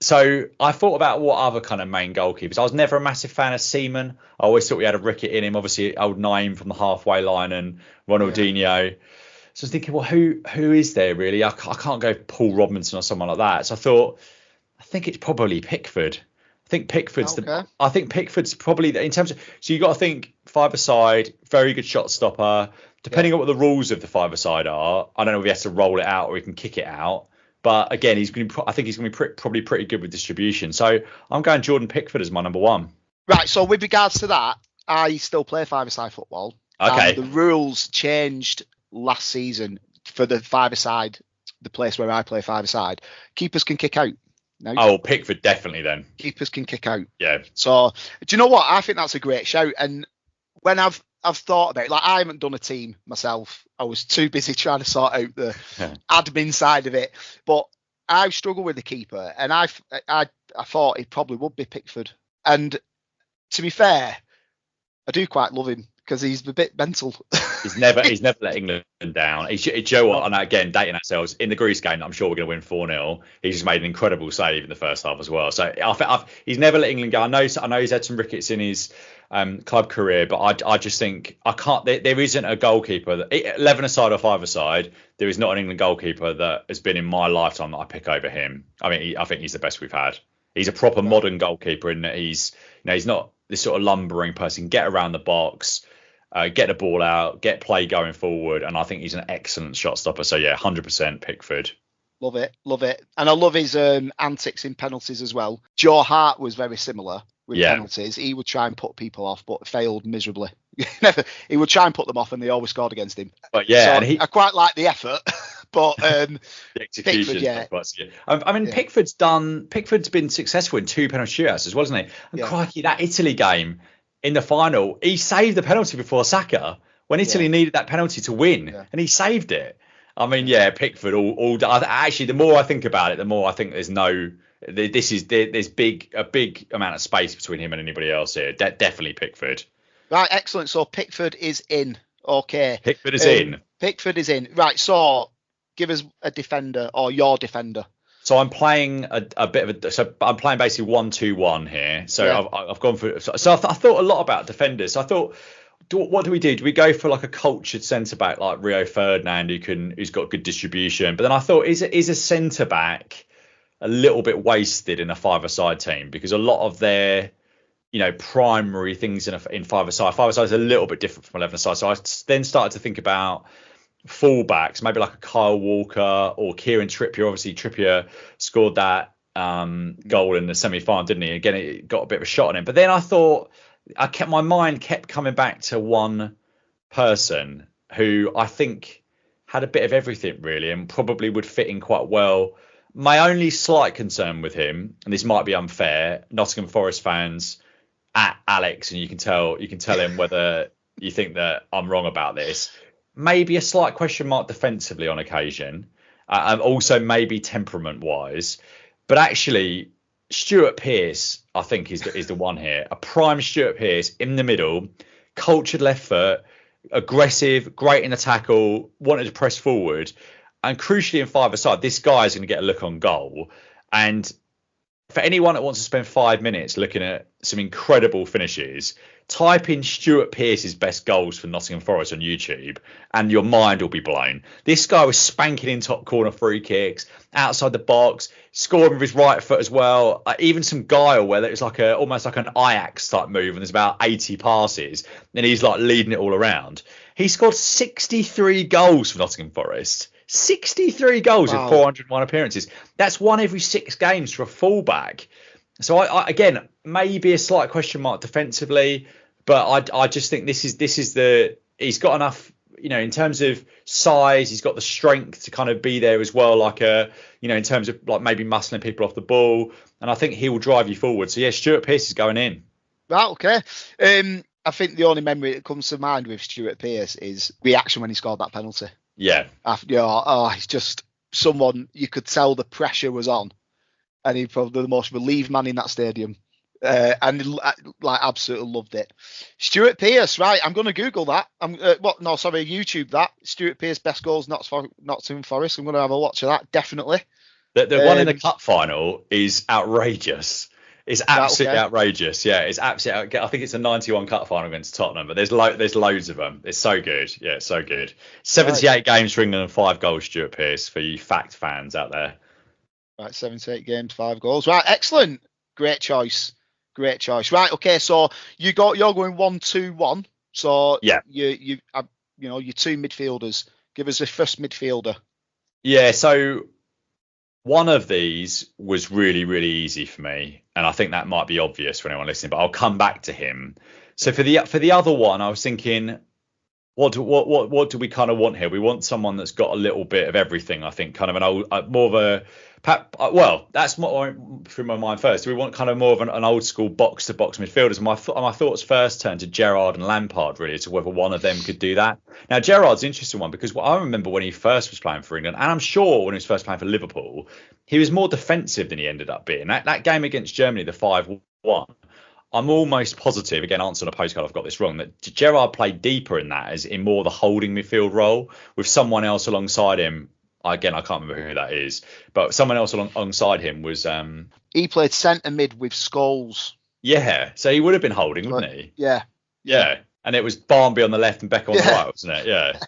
So I thought about what other kind of main goalkeepers. I was never a massive fan of Seaman. I always thought we had a Rickett in him. Obviously, old Naim from the halfway line and Ronaldinho. Yeah. So I was thinking, well, who is there really? I can't go Paul Robinson or someone like that. So I think it's probably Pickford. I think Pickford's Okay. I think Pickford's probably in terms of. So you got to think five-a-side, very good shot stopper. Depending on what the rules of the five-a-side are, I don't know if he has to roll it out or he can kick it out. But again, I think he's going to be probably pretty good with distribution. So I'm going Jordan Pickford as my number one. Right. So with regards to that, I still play five-a-side football. Okay. The rules changed last season for the five-a-side, the place where I play five-a-side. Keepers can kick out. No. Oh, Pickford definitely then. Keepers can kick out. Yeah. So do you know what? I think that's a great shout. And when I've thought about it, like I haven't done a team myself. I was too busy trying to sort out the admin side of it. But I struggle with the keeper, and I thought it probably would be Pickford. And to be fair, I do quite love him because he's a bit mental. He's never let England down. Joe, and again, dating ourselves, in the Greece game, I'm sure we're going to win 4-0. He's just made an incredible save in the first half as well. So he's never let England go. I know he's had some rickets in his club career, but I just think I can't. There isn't a goalkeeper, 11 aside or 5 aside, there is not an England goalkeeper that has been in my lifetime that I pick over him. I mean, I think he's the best we've had. He's a proper modern goalkeeper in that he's not this sort of lumbering person. Get around the box. Get the ball out, get play going forward, and I think he's an excellent shot stopper. So yeah, 100% Pickford. Love it. And I love his antics in penalties as well. Joe Hart was very similar with penalties. He would try and put people off, but failed miserably. He would try and put them off, and they always scored against him. But yeah, so I quite like the effort, but the execution. Pickford, I mean, Pickford's been successful in 2 penalty shootouts as well, hasn't he? And crikey, that Italy game. In the final, he saved the penalty before Saka when Italy needed that penalty to win, and he saved it. I mean, Pickford. Actually, the more I think about it, the more I think there's a big amount of space between him and anybody else here. Definitely Pickford. Right, excellent. So Pickford is in. Okay. Pickford is in. Pickford is in. Right. So give us a defender or your defender. So I'm playing a bit of I'm playing basically 1-2-1 here. So I've gone for. So I thought a lot about defenders. So I thought, what do we do? Do we go for like a cultured centre back like Rio Ferdinand who's got good distribution? But then I thought, is a centre back a little bit wasted in a 5-a-side team because a lot of their primary things in 5-a-side. 5-a-side is a little bit different from 11-a-side. So I then started to think about fullbacks, maybe like a Kyle Walker or Kieran Trippier. Obviously, Trippier scored that goal in the semi-final, didn't he? Again, it got a bit of a shot on him. But then I thought, my mind kept coming back to one person who I think had a bit of everything really, and probably would fit in quite well. My only slight concern with him, and this might be unfair, Nottingham Forest fans at Alex, and you can tell him whether you think that I'm wrong about this. Maybe a slight question mark defensively on occasion, and also maybe temperament-wise. But actually, Stuart Pearce, I think, is the one here. A prime Stuart Pearce in the middle, cultured left foot, aggressive, great in the tackle, wanted to press forward. And crucially in 5-a-side, this guy is going to get a look on goal. And for anyone that wants to spend 5 minutes looking at some incredible finishes, type in Stuart Pearce's best goals for Nottingham Forest on YouTube and your mind will be blown. This guy was spanking in top corner free kicks, outside the box, scoring with his right foot as well. Even some guile where it was like almost like an Ajax type move and there's about 80 passes and he's like leading it all around. He scored 63 goals for Nottingham Forest. 63 goals in 401 appearances. That's 1 every 6 games for a fullback. So I again, maybe a slight question mark defensively, but I just think this is he's got enough, in terms of size, he's got the strength to kind of be there as well, like in terms of like maybe muscling people off the ball, and I think he will drive you forward. So yeah, Stuart Pearce is going in. Right, okay. I think the only memory that comes to mind with Stuart Pearce is reaction when he scored that penalty. Yeah. He's just someone you could tell the pressure was on, and he's probably the most relieved man in that stadium, and absolutely loved it. Stuart Pearce, right? I'm going to Google that. YouTube that. Stuart Pearce best goals Nottingham Forest. I'm going to have a watch of that definitely. The one in the cup final is outrageous. It's absolutely outrageous. Yeah, it's absolutely. I think it's a 91 cup final against Tottenham, but there's loads of them. It's so good. Yeah, it's so good. 78 games for England and 5 goals, Stuart Pearce, for you fact fans out there. Right, 78 games, 5 goals. Right, excellent. Great choice. Great choice. Right. Okay. So you're going 1-2-1. So Yeah. you your two midfielders. Give us a first midfielder. Yeah. So one of these was really, really easy for me, and I think that might be obvious for anyone listening, but I'll come back to him. So for the other one, I was thinking, what do we kind of want here? We want someone that's got a little bit of everything. I think kind of an old, more of a well, that's what through my mind first. We want kind of more of an old school box to box midfielders. My thoughts first turned to Gerrard and Lampard really, to whether one of them could do that. Now Gerrard's an interesting one because I remember when he first was playing for England, and I'm sure when he was first playing for Liverpool, he was more defensive than he ended up being. That game against Germany, the 5-1. I'm almost positive, again, answering a postcard, I've got this wrong, that Gerrard played deeper in that, as in more the holding midfield role with someone else alongside him. Again, I can't remember who that is, but someone else alongside him was. He played centre mid with Scholes. Yeah, so he would have been holding, wouldn't he? Yeah. And it was Barnby on the left and Beck on the right, wasn't it? Yeah. Yeah.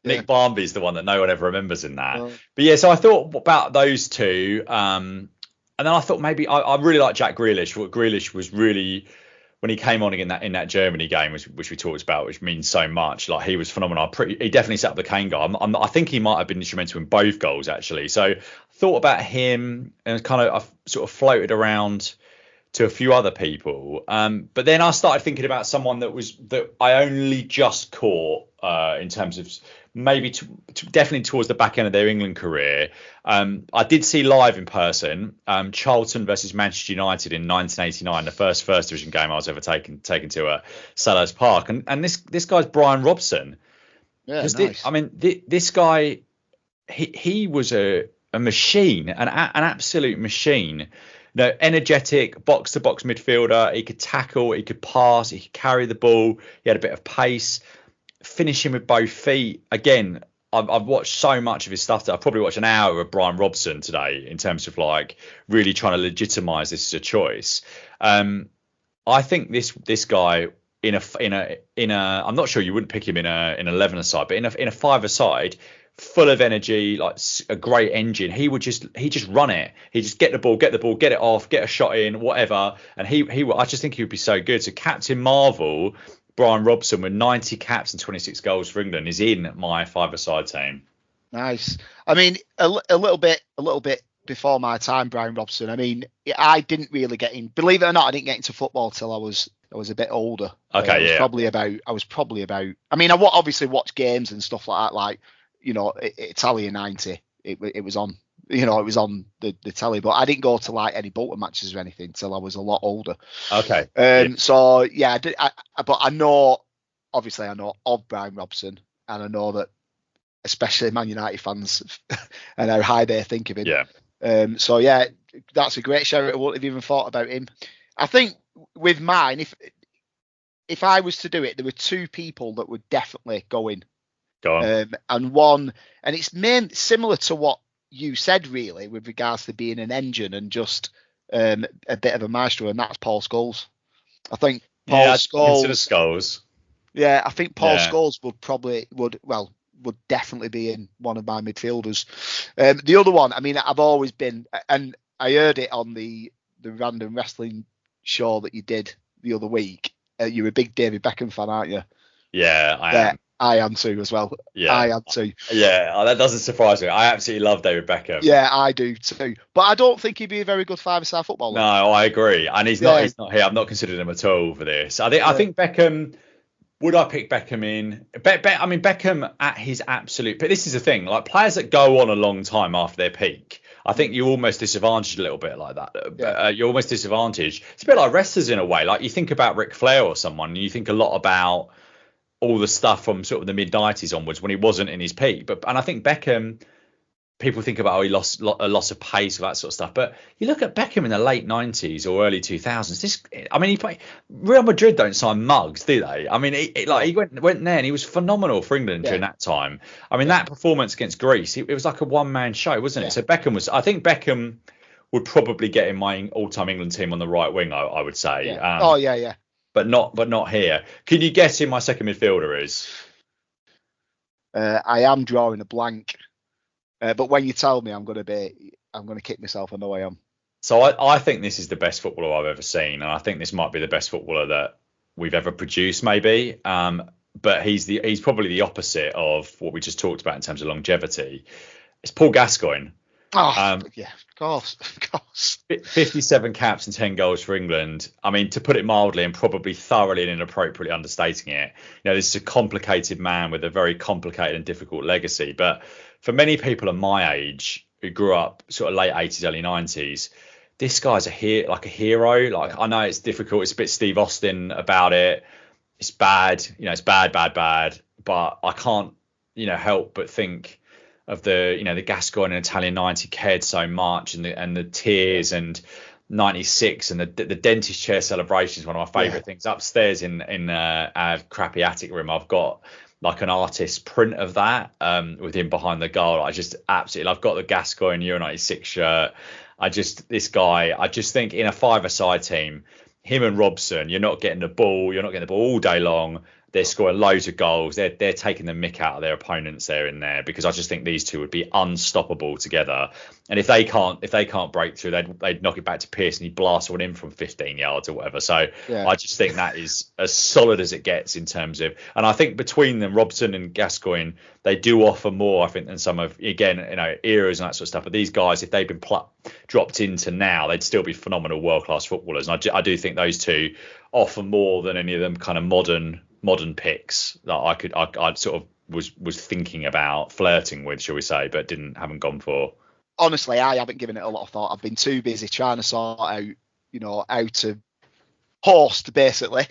Nick Barmby's the one that no one ever remembers in that. But yeah, so I thought about those two. And then I thought maybe I really like Jack Grealish. What Grealish was really, when he came on in that Germany game, which we talked about, which means so much. Like, he was phenomenal. He definitely set up the Kane goal. I think he might have been instrumental in both goals actually. So I thought about him and I sort of floated around to a few other people. But then I started thinking about someone that I only just caught in terms of maybe definitely towards the back end of their England career. I did see live in person Charlton versus Manchester United in 1989, the first division game I was ever taken to Selhurst Park, and this guy's Brian Robson. Yeah, nice. This guy, he was a machine, an absolute machine. Energetic box to box midfielder. He could tackle, he could pass, he could carry the ball. He had a bit of pace. Finishing with both feet. Again, I've watched so much of his stuff that I've probably watched an hour of Brian Robson today in terms of like really trying to legitimize this as a choice. I think this guy in a I'm not sure you wouldn't pick him in an 11-a-side, but in a 5-a-side, full of energy, like a great engine. He just run it. He just get the ball, get it off, get a shot in, whatever. And I just think he would be so good. So Captain Marvel, Brian Robson, with 90 caps and 26 goals for England, is in my 5-a-side team. Nice. I mean, a little bit before my time, Brian Robson. I mean, I didn't really get in. Believe it or not, I didn't get into football till I was a bit older. Okay, I was probably about. I mean, I obviously watched games and stuff like that. Like, Italia 90. It was on. It was on the telly, but I didn't go to like any Bolton matches or anything till I was a lot older. Okay. So yeah, but I know of Brian Robson, and I know that especially Man United fans and how high they think of him. Yeah. So yeah, that's a great shout. I wouldn't have even thought about him. I think with mine, if I was to do it, there were two people that would definitely go in. Go on. And it's similar to what you said, really, with regards to being an engine and just a bit of a maestro, and that's Paul Scholes. I think Paul Scholes. Yeah, I think Paul Scholes would definitely be in one of my midfielders. The other one, I mean, I've always been, and I heard it on the random wrestling show that you did the other week. You're a big David Beckham fan, aren't you? Yeah, I am. I am too as well. Yeah, I am too. Yeah, that doesn't surprise me. I absolutely love David Beckham. Yeah, I do too. But I don't think he'd be a very good 5-a-side footballer. No, I agree. And he's not here. I've not considered him at all for this. I think Beckham. Would I pick Beckham in? I mean, Beckham at his absolute. But this is the thing. Like, players that go on a long time after their peak, I think you're almost disadvantaged a little bit like that. Yeah. You're almost disadvantaged. It's a bit like wrestlers in a way. Like, you think about Ric Flair or someone, and you think a lot about all the stuff from sort of the mid-90s onwards when he wasn't in his peak. And I think Beckham, people think about, he lost a loss of pace, all that sort of stuff. But you look at Beckham in the late 90s or early 2000s. He played. Real Madrid don't sign mugs, do they? I mean, he went there and he was phenomenal for England during that time. I mean, that performance against Greece, it was like a one-man show, wasn't it? So I think Beckham would probably get in my all-time England team on the right wing, I would say. Yeah. Yeah. But not here. Can you guess who my second midfielder is? I am drawing a blank. But when you tell me, I'm gonna kick myself. I know I am. So I think this is the best footballer I've ever seen, and I think this might be the best footballer that we've ever produced, maybe. But he's probably the opposite of what we just talked about in terms of longevity. It's Paul Gascoigne. Oh, yeah, of course, of course. 57 caps and 10 goals for England. I mean, to put it mildly and probably thoroughly and inappropriately understating it, this is a complicated man with a very complicated and difficult legacy. But for many people of my age who grew up sort of late 80s, early 90s, this guy's a hero. Like, I know it's difficult. It's a bit Steve Austin about it. It's bad. It's bad. But I can't, help but think of the Gascoigne and Italian 90 cared so much, and the tears, and 96 and the dentist chair celebration is one of my favourite things. Upstairs in our crappy attic room, I've got like an artist's print of that with him behind the goal. I just absolutely, I've got the Gascoigne Euro 96 shirt. I just think in a five-a-side team, him and Robson, you're not getting the ball all day long. They're scoring loads of goals. They're taking the mick out of their opponents there in there, because I just think these two would be unstoppable together. And if they can't break through, they'd knock it back to Pearce and he'd blast one in from 15 yards or whatever. So I just think that is as solid as it gets in terms of, and I think between them, Robson and Gascoigne, they do offer more, I think, than some of, again, eras and that sort of stuff. But these guys, if they've been dropped into now, they'd still be phenomenal world-class footballers. And I do think those two offer more than any of them kind of modern picks that I sort of was thinking about flirting with, shall we say, but haven't gone for. Honestly, I haven't given it a lot of thought. I've been too busy trying to sort out, how to host, basically.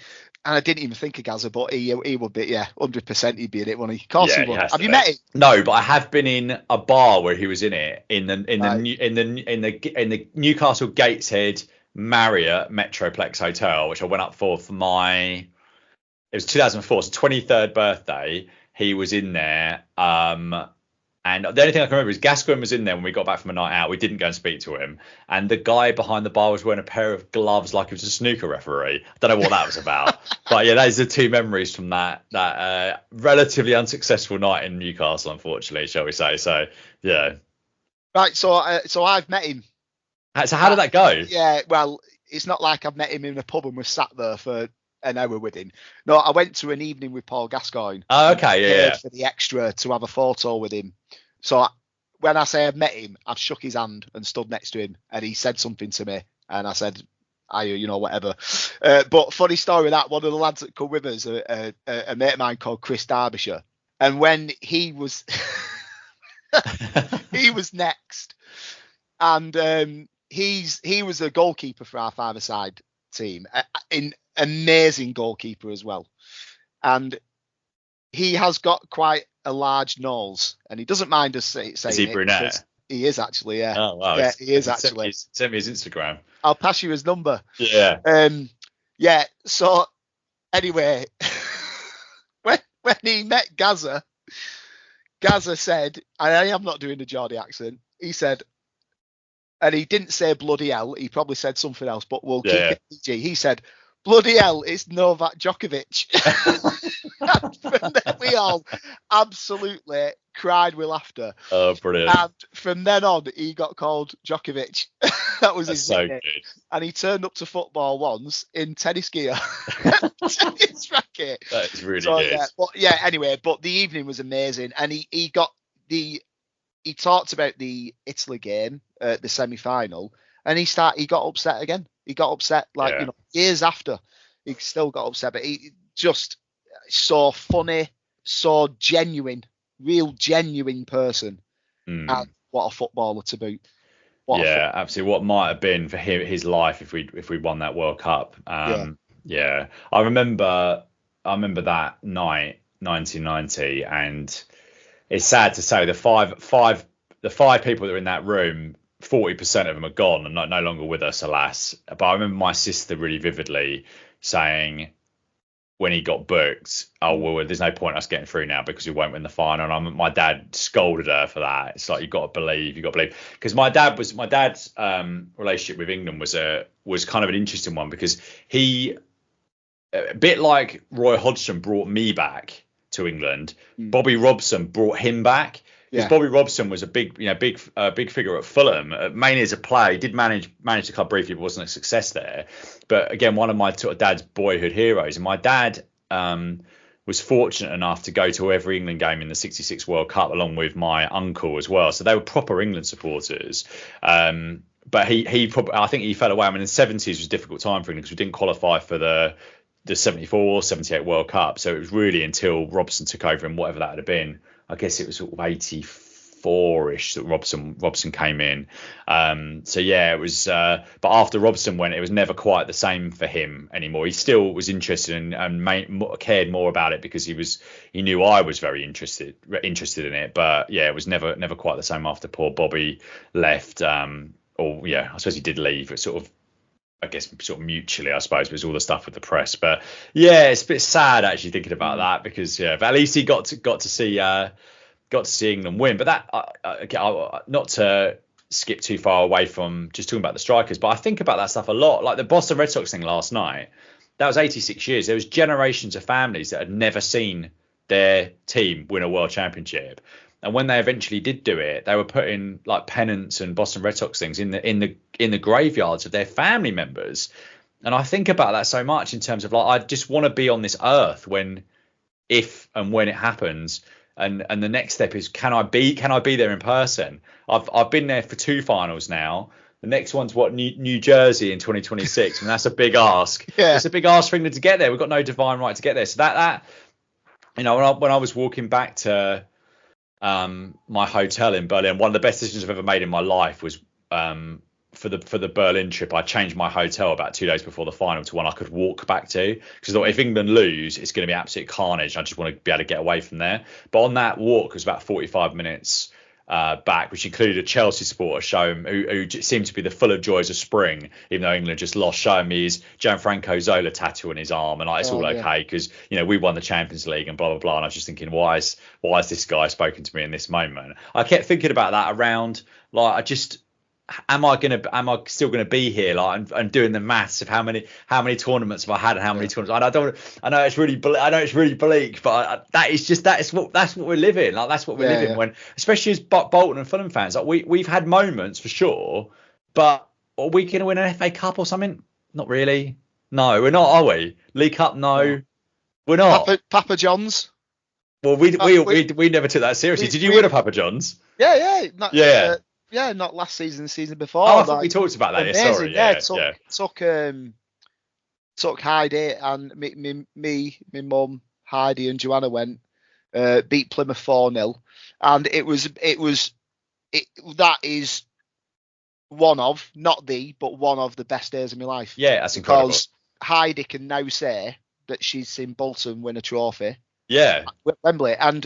And I didn't even think of Gaza, but he would be, 100% he'd be in it, wouldn't he? Of course he would. Have you met him? No, but I have been in a bar where he was in it, in the Newcastle Gateshead Marriott Metroplex Hotel, which I went up for my. It was 2004, so 23rd birthday. He was in there. And the only thing I can remember is Gascoigne was in there when we got back from a night out. We didn't go and speak to him. And the guy behind the bar was wearing a pair of gloves like he was a snooker referee. I don't know what that was about. But yeah, those are two memories from that relatively unsuccessful night in Newcastle, unfortunately, shall we say. So, yeah. Right, so I've met him. So how did that go? Yeah, well, it's not like I've met him in a pub and we sat there for an hour with him. No, I went to an evening with Paul Gascoigne. Oh, okay, yeah. For the extra to have a photo with him. So when I say I've met him, I've shook his hand and stood next to him, and he said something to me, and I said, whatever. But funny story, that one of the lads that come with us, a mate of mine called Chris Derbyshire, and when he was he was next, and he was a goalkeeper for our five-a-side team, in amazing goalkeeper as well, and he has got quite a large nose, and he doesn't mind us saying is he brunette? He is actually, yeah. Oh wow, yeah, he is actually. Send me his Instagram. I'll pass you his number. Yeah. Yeah. So anyway, when he met Gaza said, and I am not doing the Geordie accent. He said, and he didn't say bloody hell. He probably said something else, but we'll keep it PG. He said, bloody hell, it's Novak Djokovic. And from then we all absolutely cried with laughter. Oh, brilliant. And from then on, he got called Djokovic. That was his nickname. Good. And he turned up to football once in tennis gear. Tennis racket. That is really good. Anyway, but the evening was amazing. And he talked about the Italy game, the semi-final, and he got upset again. He got upset years after. He still got upset, but he just so funny, so genuine, real genuine person. And what a footballer to boot. Absolutely. What might have been for his life if we won that World Cup. I remember that night, 1990, and it's sad to say the five people that were in that room, 40% of them are gone and no longer with us, alas. But I remember my sister really vividly saying when he got booked, oh, well, there's no point us getting through now because we won't win the final. And my dad scolded her for that. It's like, you've got to believe. Because my dad's relationship with England was kind of an interesting one, because he, a bit like Roy Hodgson brought me back to England, Bobby Robson brought him back. because Yeah. Bobby Robson was a big figure at Fulham, mainly as a player. He did manage the club briefly, but wasn't a success there. But again, one of my sort of dad's boyhood heroes, and my dad was fortunate enough to go to every England game in the '66 World Cup, along with my uncle as well. So they were proper England supporters. But he probably, I think he fell away. I mean, the '70s was a difficult time for England because we didn't qualify for the '74, '78 World Cup. So it was really until Robson took over and whatever that had been. I guess it was sort of '84ish that Robson came in. So yeah, it was. But after Robson went, it was never quite the same for him anymore. He still was interested and cared more about it because he knew I was very interested in it. But yeah, it was never quite the same after poor Bobby left. Or yeah, I suppose he did leave. It sort of, I guess, sort of mutually, I suppose, was all the stuff with the press. But yeah, it's a bit sad actually thinking about that because yeah, but at least he got to see England win. But that not to skip too far away from just talking about the strikers, but I think about that stuff a lot. Like the Boston Red Sox thing last night, that was 86 years. There was generations of families that had never seen their team win a world championship. And when they eventually did do it, they were putting like pennants and Boston Red Sox things in the graveyards of their family members. And I think about that so much in terms of like I just want to be on this earth if and when it happens. And the next step is can I be there in person? I've been there for 2 finals now. The next one's New Jersey in 2026, and that's a big ask. Yeah. It's a big ask for England to get there. We've got no divine right to get there. So that when I was walking back to my hotel in Berlin, one of the best decisions I've ever made in my life was for the Berlin trip. I changed my hotel about 2 days before the final to one I could walk back to because I thought if England lose, it's going to be absolute carnage. I just want to be able to get away from there. But on that walk, it was about 45 minutes back, which included a Chelsea supporter showing who seemed to be the full of joys of spring, even though England just lost, showing me his Gianfranco Zola tattoo on his arm, and it's all okay because we won the Champions League and blah blah blah. And I was just thinking, why is this guy spoken to me in this moment? I kept thinking about that around like am I still gonna be here? Like and doing the maths of how many tournaments have I had and how many tournaments. I know it's really bleak, but that's what we're living. Like that's what we're living when, especially as Bolton and Fulham fans. Like we've had moments for sure, but are we gonna win an FA Cup or something? Not really. No, we're not, are we? League Cup? No, we're not. Papa John's. Well, we never took that seriously. Did you win a Papa John's? Yeah. Yeah, not last season, the season before. Oh, I thought we talked about that. Amazing. Yeah, sorry. Took Heidi and me, my mum, Heidi and Joanna went, beat Plymouth 4-0, and that is one of, not the, but one of the best days of my life. Yeah, that's incredible. Because Heidi can now say that she's seen Bolton win a trophy. Yeah. With Wembley, and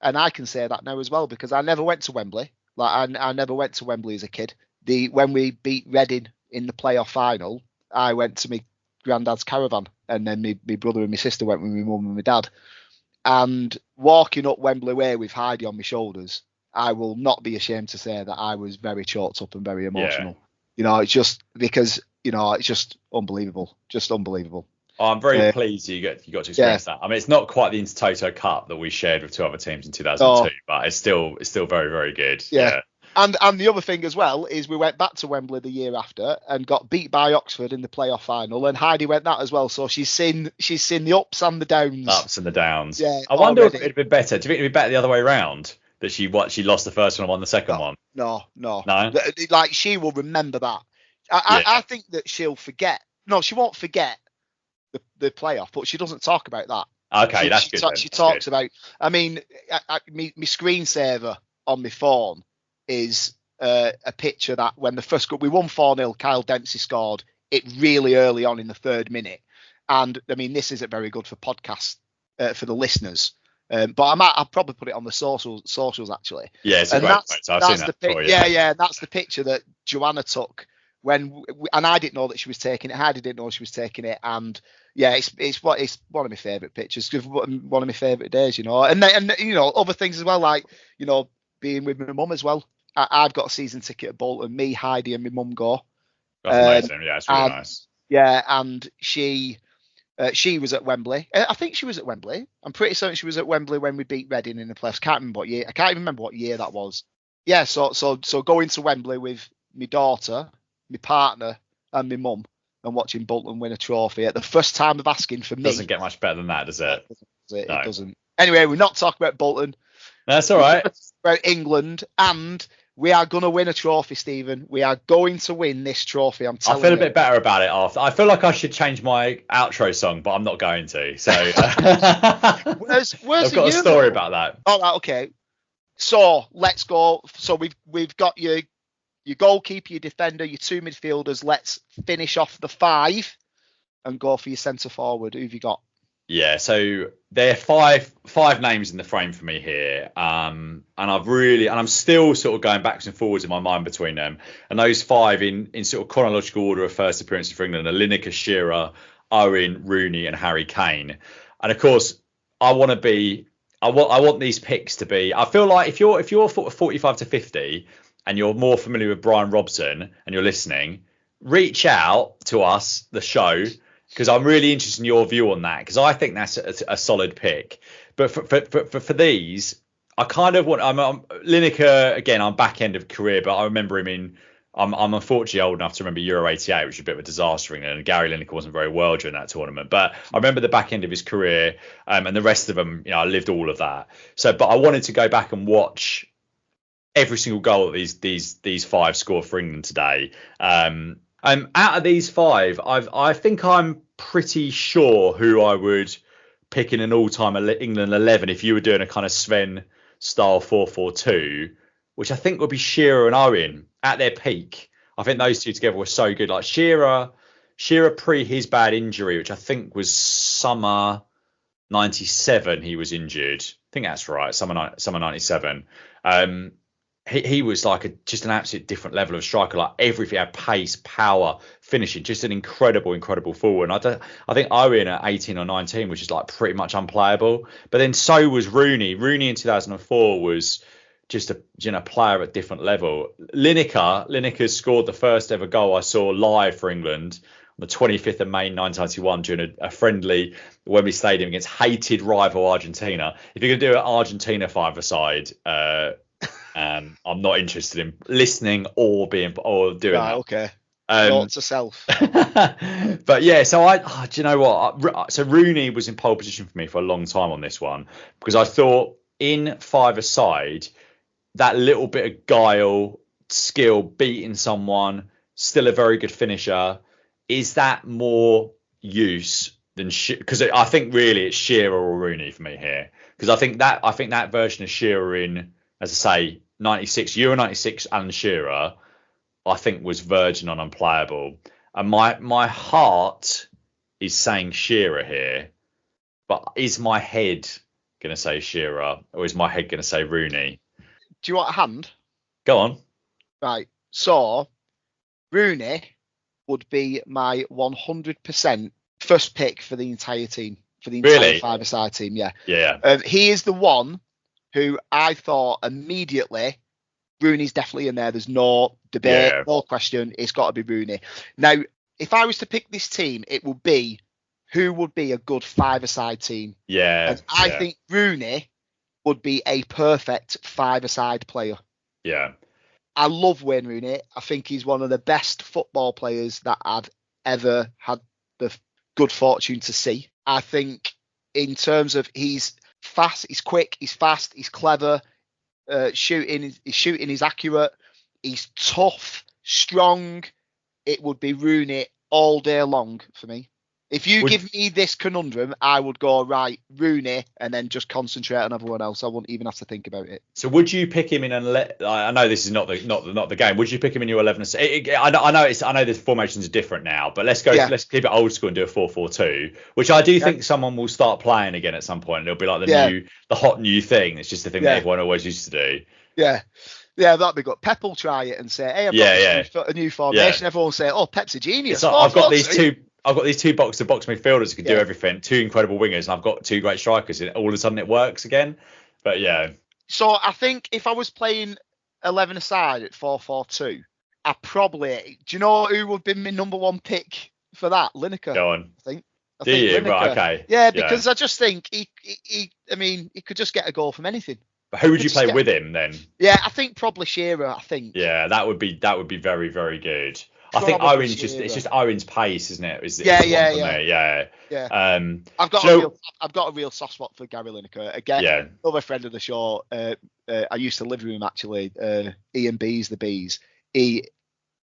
I can say that now as well because I never went to Wembley. Like I never went to Wembley as a kid. When we beat Reading in the playoff final, I went to my granddad's caravan, and then my brother and my sister went with my mum and my dad. And walking up Wembley Way with Heidi on my shoulders, I will not be ashamed to say that I was very choked up and very emotional. Yeah. It's just because it's just unbelievable, Oh, I'm very pleased you got to experience that. I mean, it's not quite the Intertoto Cup that we shared with 2 other teams in 2002, but it's still very, very good. Yeah. And the other thing as well is we went back to Wembley the year after and got beat by Oxford in the playoff final, and Heidi went that as well. So she's seen the ups and the downs. Ups and the downs. Yeah. I wonder if it'd be better. Do you think it'd be better the other way around? That she lost the first one and won the second one? No. Like she will remember that. I think that she'll forget. No, she won't forget the playoff, but she doesn't talk about that. Okay, that's good. She talks about. I mean, my screensaver on my phone is a picture that when the first we won 4-0, Kyle Dempsey scored it really early on in the 3rd minute, and I mean this isn't very good for podcasts for the listeners, but I'll probably put it on the socials actually. Yeah, it's a great photo. I've seen that before. Yeah, that's the picture that Joanna took. And I didn't know that she was taking it. Heidi didn't know she was taking it, and it's one of my favourite pictures, one of my favourite days, and other things as well, like being with my mum as well. I've got a season ticket at Bolton. Me, Heidi, and my mum go. That's amazing. Yeah, it's really nice. Yeah, and she She was at Wembley. I think she was at Wembley. I'm pretty certain she was at Wembley when we beat Reading in the playoffs. Can't remember what year. I can't even remember what year that was. Yeah, so going to Wembley with my daughter, my partner, and my mum, and watching Bolton win a trophy at the first time of asking for me. Doesn't get much better than that, does it? It doesn't. Anyway, we're not talking about Bolton. That's all right. About England, and we are going to win a trophy, Stephen. We are going to win this trophy. I'm telling you. I feel a bit better about it after. I feel like I should change my outro song, but I'm not going to. So where's I've got a story about that. All right, okay. So let's go. So we've got your goalkeeper, your defender, your two midfielders. Let's finish off the five and go for your centre forward. Who've you got? Yeah, so there are five names in the frame for me here, and I'm still sort of going backwards and forwards in my mind between them. And those five in sort of chronological order of first appearances for England are Lineker, Shearer, Owen, Rooney, and Harry Kane. And of course, I want these picks to be. I feel like if you're 45 to 50 and you're more familiar with Brian Robson and you're listening, reach out to us, the show. Because I'm really interested in your view on that, because I think that's a solid pick. But for these, I kind of want. I'm Lineker again. I'm back end of career, but I remember him I'm unfortunately old enough to remember Euro '88, which was a bit of a disaster for England. And Gary Lineker wasn't very well during that tournament. But I remember the back end of his career, and the rest of them. I lived all of that. So, but I wanted to go back and watch every single goal that these five scored for England today. Out of these five, I think I'm pretty sure who I would pick in an all-time England 11 if you were doing a kind of Sven style 4-4-2, which I think would be Shearer and Owen at their peak. I think those two together were so good. Like Shearer pre his bad injury, which I think was summer 97, he was injured. I think that's right, summer 97. He was like just an absolute different level of striker. Like everything, had pace, power, finishing, just an incredible forward. And I think Owen at 18 or 19 was just like pretty much unplayable. But then so was Rooney. Rooney in 2004 was just a player at different level. Lineker scored the first ever goal I saw live for England on the 25th of May 1991 during a friendly at Wembley Stadium against hated rival Argentina. If you're going to do an Argentina five-a-side, I'm not interested in listening or doing that. Okay. Note to self. But yeah, so do you know what? So Rooney was in pole position for me for a long time on this one, because I thought in five-a-side, that little bit of guile, skill, beating someone, still a very good finisher. Is that more use than because I think really it's Shearer or Rooney for me here, because I think that version of Shearer in, as I say, 96, Euro 96 and Shearer, I think was virgin on unplayable. And my heart is saying Shearer here, but is my head going to say Shearer, or is my head going to say Rooney? Do you want a hand? Go on. Right. So Rooney would be my 100% first pick for the entire team, for the entire five-a-side team. Yeah. Yeah. He is the one who I thought immediately, Rooney's definitely in there. There's no debate, no question. It's got to be Rooney. Now, if I was to pick this team, it would be who would be a good five-a-side team. Yeah. And I think Rooney would be a perfect five-a-side player. Yeah. I love Wayne Rooney. I think he's one of the best football players that I'd ever had the good fortune to see. I think in terms of he's fast, he's quick, he's fast, he's clever. Shooting is accurate. He's tough, strong. It would be Rooney all day long for me. If you give me this conundrum, I would go right Rooney and then just concentrate on everyone else. I wouldn't even have to think about it. So would you pick him in? I know this is not the game. Would you pick him in your 11? I know the formations are different now, but let's go. Yeah. Let's keep it old school and do a 4-4-2, which I do think someone will start playing again at some point. And it'll be like the hot new thing. It's just the thing that everyone always used to do. Yeah. Yeah, that'd be good. Pep will try it and say, "Hey, I've got a new formation." Yeah. Everyone will say, "Oh, Pep's a genius." Like, I've got these two box-to-box midfielders who can do everything, two incredible wingers, and I've got two great strikers, and all of a sudden it works again. But yeah. So I think if I was playing 11 aside at 4-4-2, I probably, do you know who would be my number one pick for that? Lineker. Go on. I think. I Do think you? Lineker. Right, okay. Yeah, because I just think he could just get a goal from anything. But who would you play with him then? Yeah, I think probably Shearer. I think. Yeah, that would be very, very good. I think Probably Owen's Shearer. it's just Owen's pace, isn't it? Is the one for me. Yeah. I've got a real soft spot for Gary Lineker. Again, another friend of the show. I used to live with him actually. Ian Bees, the Bees. He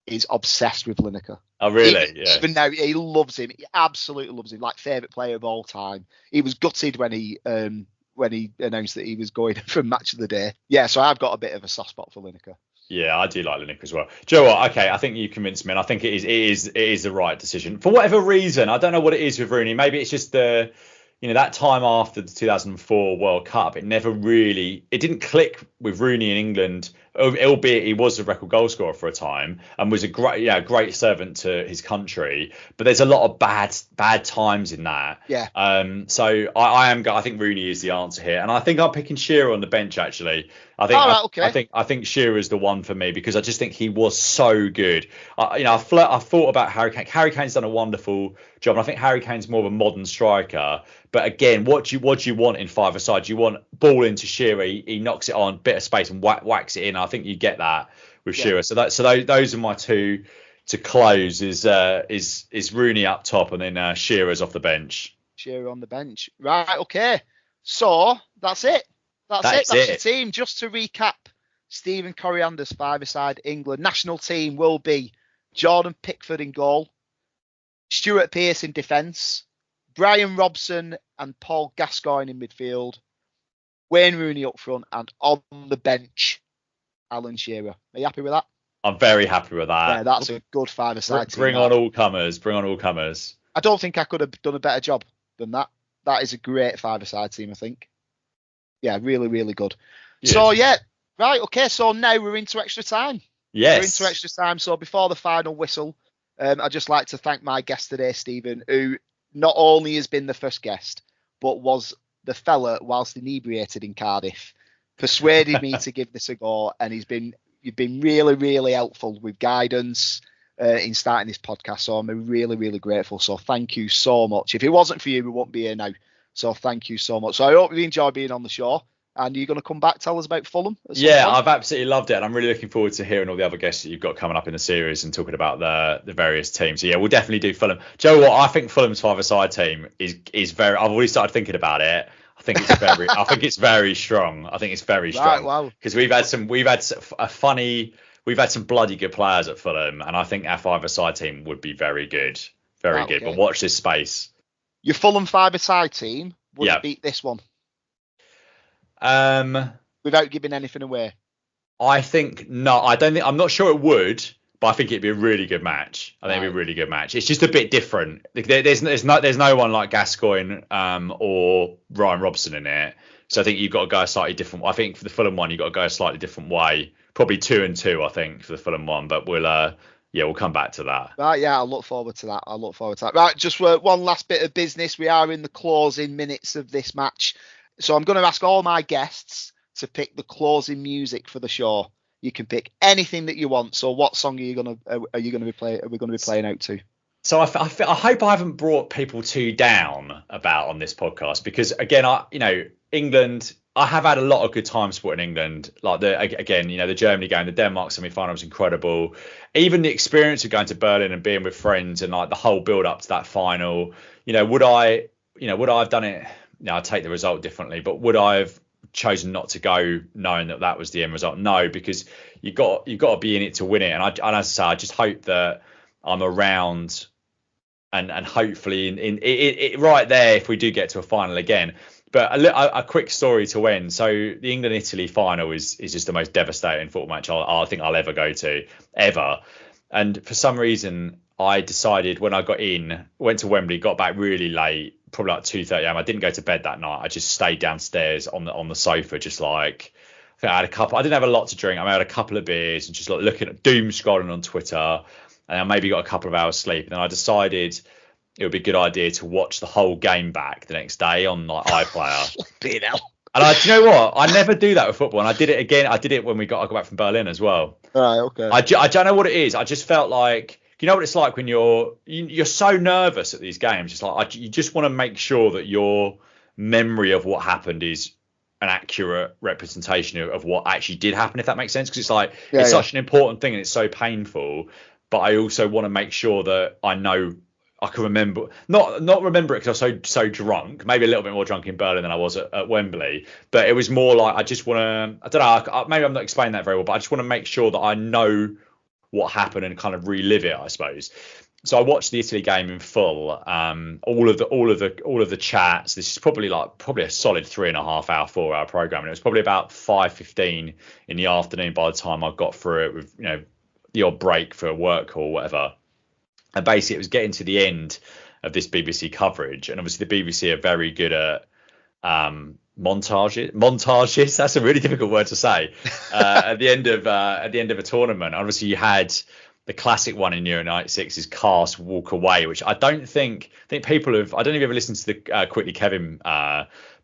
is obsessed with Lineker. Oh really? Yeah. Even now, he loves him. He absolutely loves him. Like favourite player of all time. He was gutted when he announced that he was going for match of the day. Yeah, so I've got a bit of a soft spot for Lineker. Yeah, I do like Lineker as well. Do you know what? Okay, I think you convinced me, and I think it is the right decision for whatever reason. I don't know what it is with Rooney. Maybe it's just that time after the 2004 World Cup, it didn't click with Rooney in England, albeit he was a record goal scorer for a time and was a great servant to his country. But there's a lot of bad times in that. Yeah. So I think Rooney is the answer here, and I think I'm picking Shearer on the bench actually. I think Shearer is the one for me because I just think he was so good. I thought about Harry Kane. Harry Kane's done a wonderful job, and I think Harry Kane's more of a modern striker. But again, what do you want in five-a-side? You want ball into Shearer. He knocks it on, bit of space, and whacks it in. I think you get that with Shearer. So those are my two to close. Is Rooney up top, and then Shearer's off the bench. Shearer on the bench. Right. Okay. So that's it. That's the team. Just to recap, Stephen Coriander's five-a-side England national team will be Jordan Pickford in goal, Stuart Pearce in defence, Brian Robson and Paul Gascoigne in midfield, Wayne Rooney up front, and on the bench, Alan Shearer. Are you happy with that? I'm very happy with that. Yeah, that's a good five-a-side team. Bring on all comers. I don't think I could have done a better job than that. That is a great five-a-side team, I think. Yeah, really, really good. Yeah. So, right, okay, so now we're into extra time. Yes. We're into extra time. So before the final whistle, I'd just like to thank my guest today, Stephen, who not only has been the first guest, but was the fella whilst inebriated in Cardiff, persuaded me to give this a go, and you've been really, really helpful with guidance in starting this podcast. So I'm really, really grateful. So thank you so much. If it wasn't for you, we wouldn't be here now. So thank you so much. So I hope you enjoy being on the show. And you're going to come back, tell us about Fulham? Yeah, I've absolutely loved it. And I'm really looking forward to hearing all the other guests that you've got coming up in the series and talking about the various teams. So yeah, we'll definitely do Fulham. Do you know what? I think Fulham's five-a-side team is very. I've already started thinking about it. I think it's very strong. I think it's very strong. Right, wow. Because we've had some bloody good players at Fulham, and I think our five-a-side team would be very good, very good. But watch this space. Your Fulham five-a-side team would beat this one. Without giving anything away. I think no. I don't think. I'm not sure it would, but I think it'd be a really good match. I think it'd be a really good match. It's just a bit different. There's no one like Gascoigne or Ryan Robson in it. So I think you've got to go a slightly different. I think for the Fulham one, you've got to go a slightly different way. Probably 2-2, I think, for the Fulham one. But we'll come back to that. Right, yeah, I'll look forward to that. Right, just one last bit of business. We are in the closing minutes of this match. So I'm going to ask all my guests to pick the closing music for the show. You can pick anything that you want. So what song are we going to be playing out to? So I hope I haven't brought people too down on this podcast, because again, England, I have had a lot of good times supporting England. Like the Germany game, the Denmark semi-final was incredible. Even the experience of going to Berlin and being with friends and like the whole build up to that final. Would I have done it? I'd take the result differently, but would I have chosen not to go knowing that was the end result? No, because you got to be in it to win it. And as I say, I just hope that I'm around and hopefully in right there if we do get to a final again. But a quick story to end. So the England-Italy final is just the most devastating football match I think I'll ever go to, ever. And for some reason, I decided when I went to Wembley, got back really late, probably like 2:30 a.m. I didn't go to bed that night. I just stayed downstairs on the sofa, just like I think I had a couple. I didn't have a lot to drink. I had a couple of beers and just like looking at doom scrolling on Twitter, and I maybe got a couple of hours sleep. And then I decided it would be a good idea to watch the whole game back the next day on like iPlayer. And do you know what? I never do that with football, and I did it again. I did it when I got back from Berlin as well. Right, okay. I don't know what it is. I just felt like, you know what it's like when you're so nervous at these games. It's like you just want to make sure that your memory of what happened is an accurate representation of what actually did happen, if that makes sense. Because it's like it's such an important thing and it's so painful. But I also want to make sure that I know I can remember, not remember it because I was so drunk, maybe a little bit more drunk in Berlin than I was at Wembley. But it was more like I just want to, I don't know, maybe I'm not explaining that very well, but I just want to make sure that I know what happened and kind of relive it, I suppose. So I watched the Italy game in full, all of the chats. This is probably a solid 3.5 hour, 4 hour program, and it was probably about 5:15 in the afternoon by the time I got through it with the odd break for a work call or whatever. And basically, it was getting to the end of this BBC coverage, and obviously the BBC are very good at montages. That's a really difficult word to say. At the end of a tournament, obviously you had the classic one in Euro '96 is Cast Walk Away, which I think people have. I don't know if you ever listened to the Quickly Kevin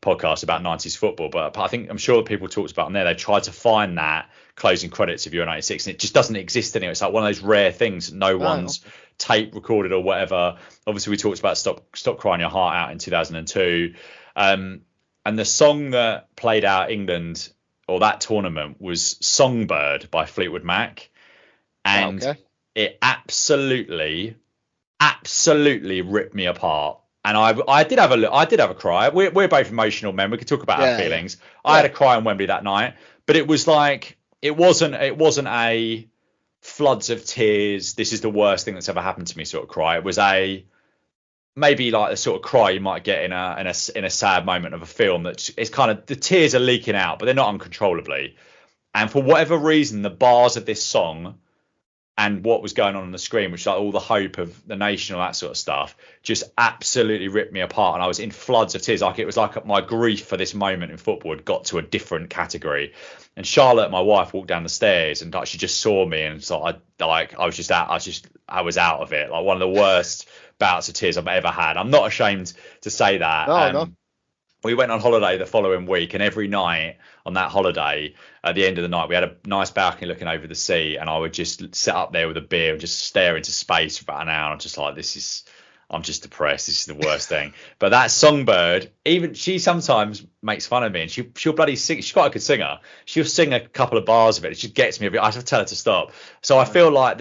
podcast about 90s football, but I'm sure people talked about on there. They tried to find that closing credits of Euro '96, and it just doesn't exist anymore. It's like one of those rare things that no one's tape recorded or whatever. Obviously, we talked about Stop Crying Your Heart Out in 2002, and the song that played out England or that tournament was Songbird by Fleetwood Mac, and it absolutely ripped me apart. And I did have a cry. We're both emotional men. We could talk about our feelings. I had a cry on Wembley that night, but it was like it wasn't a floods of tears, this is the worst thing that's ever happened to me sort of cry. It was maybe like the sort of cry you might get in a sad moment of a film that it's kind of the tears are leaking out, but they're not uncontrollably. And for whatever reason, the bars of this song and what was going on the screen, which is like all the hope of the nation, all that sort of stuff, just absolutely ripped me apart. And I was in floods of tears. Like it was like my grief for this moment in football had got to a different category. And Charlotte, my wife, walked down the stairs and she just saw me and so I was out of it. Like one of the worst bouts of tears I've ever had. I'm not ashamed to say that. No. We went on holiday the following week, and every night on that holiday, at the end of the night, we had a nice balcony looking over the sea, and I would just sit up there with a beer and just stare into space for about an hour. And I'm just like, I'm just depressed. This is the worst thing. But that Songbird, even she sometimes makes fun of me, and she'll bloody sing. She's quite a good singer. She'll sing a couple of bars of it. It just gets me a bit. I have to tell her to stop. So I feel like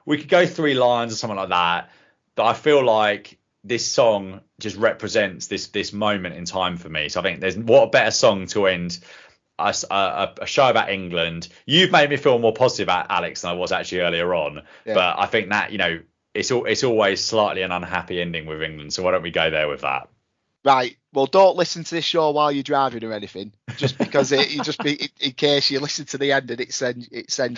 we could go 3 lines or something like that, but I feel like this song just represents this moment in time for me. So I think there's what a better song to end a show about England. You've made me feel more positive about Alex than I was actually earlier on. Yeah. But I think that, it's always slightly an unhappy ending with England. So why don't we go there with that? Right. Well, don't listen to this show while you're driving or anything, just because in case you listen to the end and it sends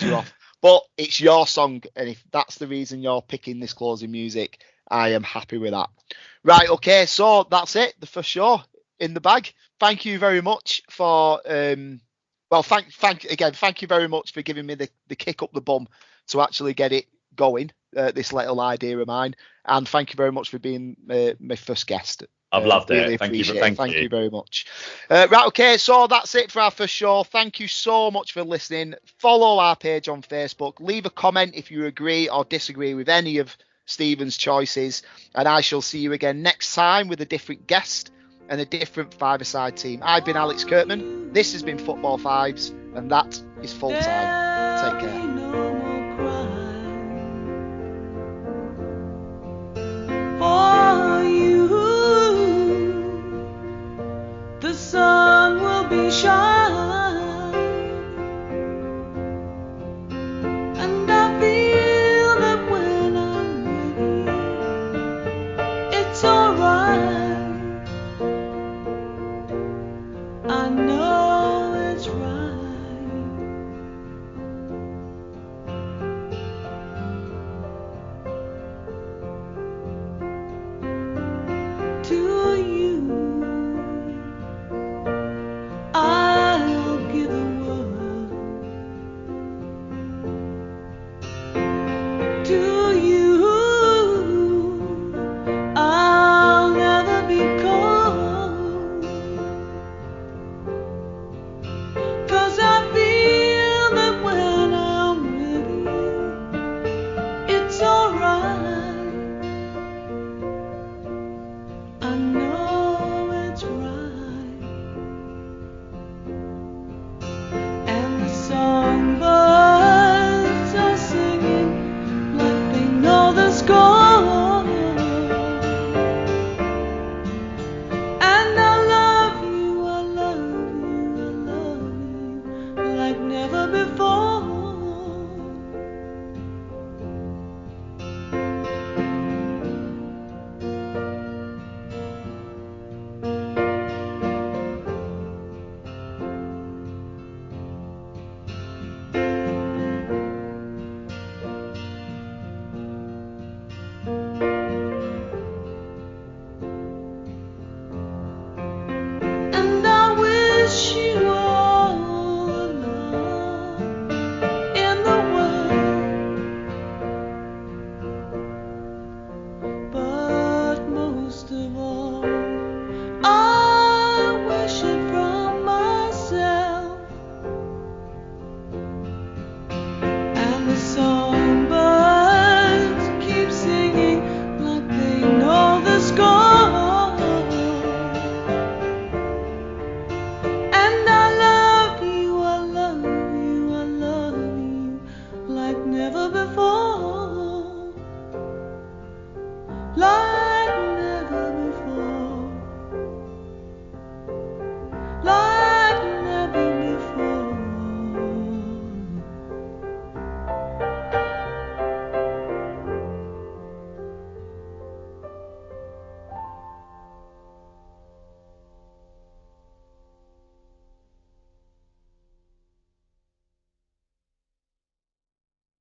you off. But it's your song, and if that's the reason you're picking this closing music, I am happy with that. Right, okay, so that's it. The first show in the bag. Thank you very much for thank you very much for giving me the kick up the bum to actually get it going, this little idea of mine. And thank you very much for being my first guest. I've loved really it. Thank you very much. Right, okay, so that's it for our first show. Thank you so much for listening. Follow our page on Facebook. Leave a comment if you agree or disagree with any of Stephen's choices, and I shall see you again next time with a different guest and a different five-a-side team. I've been Alex Kirkman, this has been Football Fives, and that is full time. Take care. For you, the sun will be shining. It's alright. I know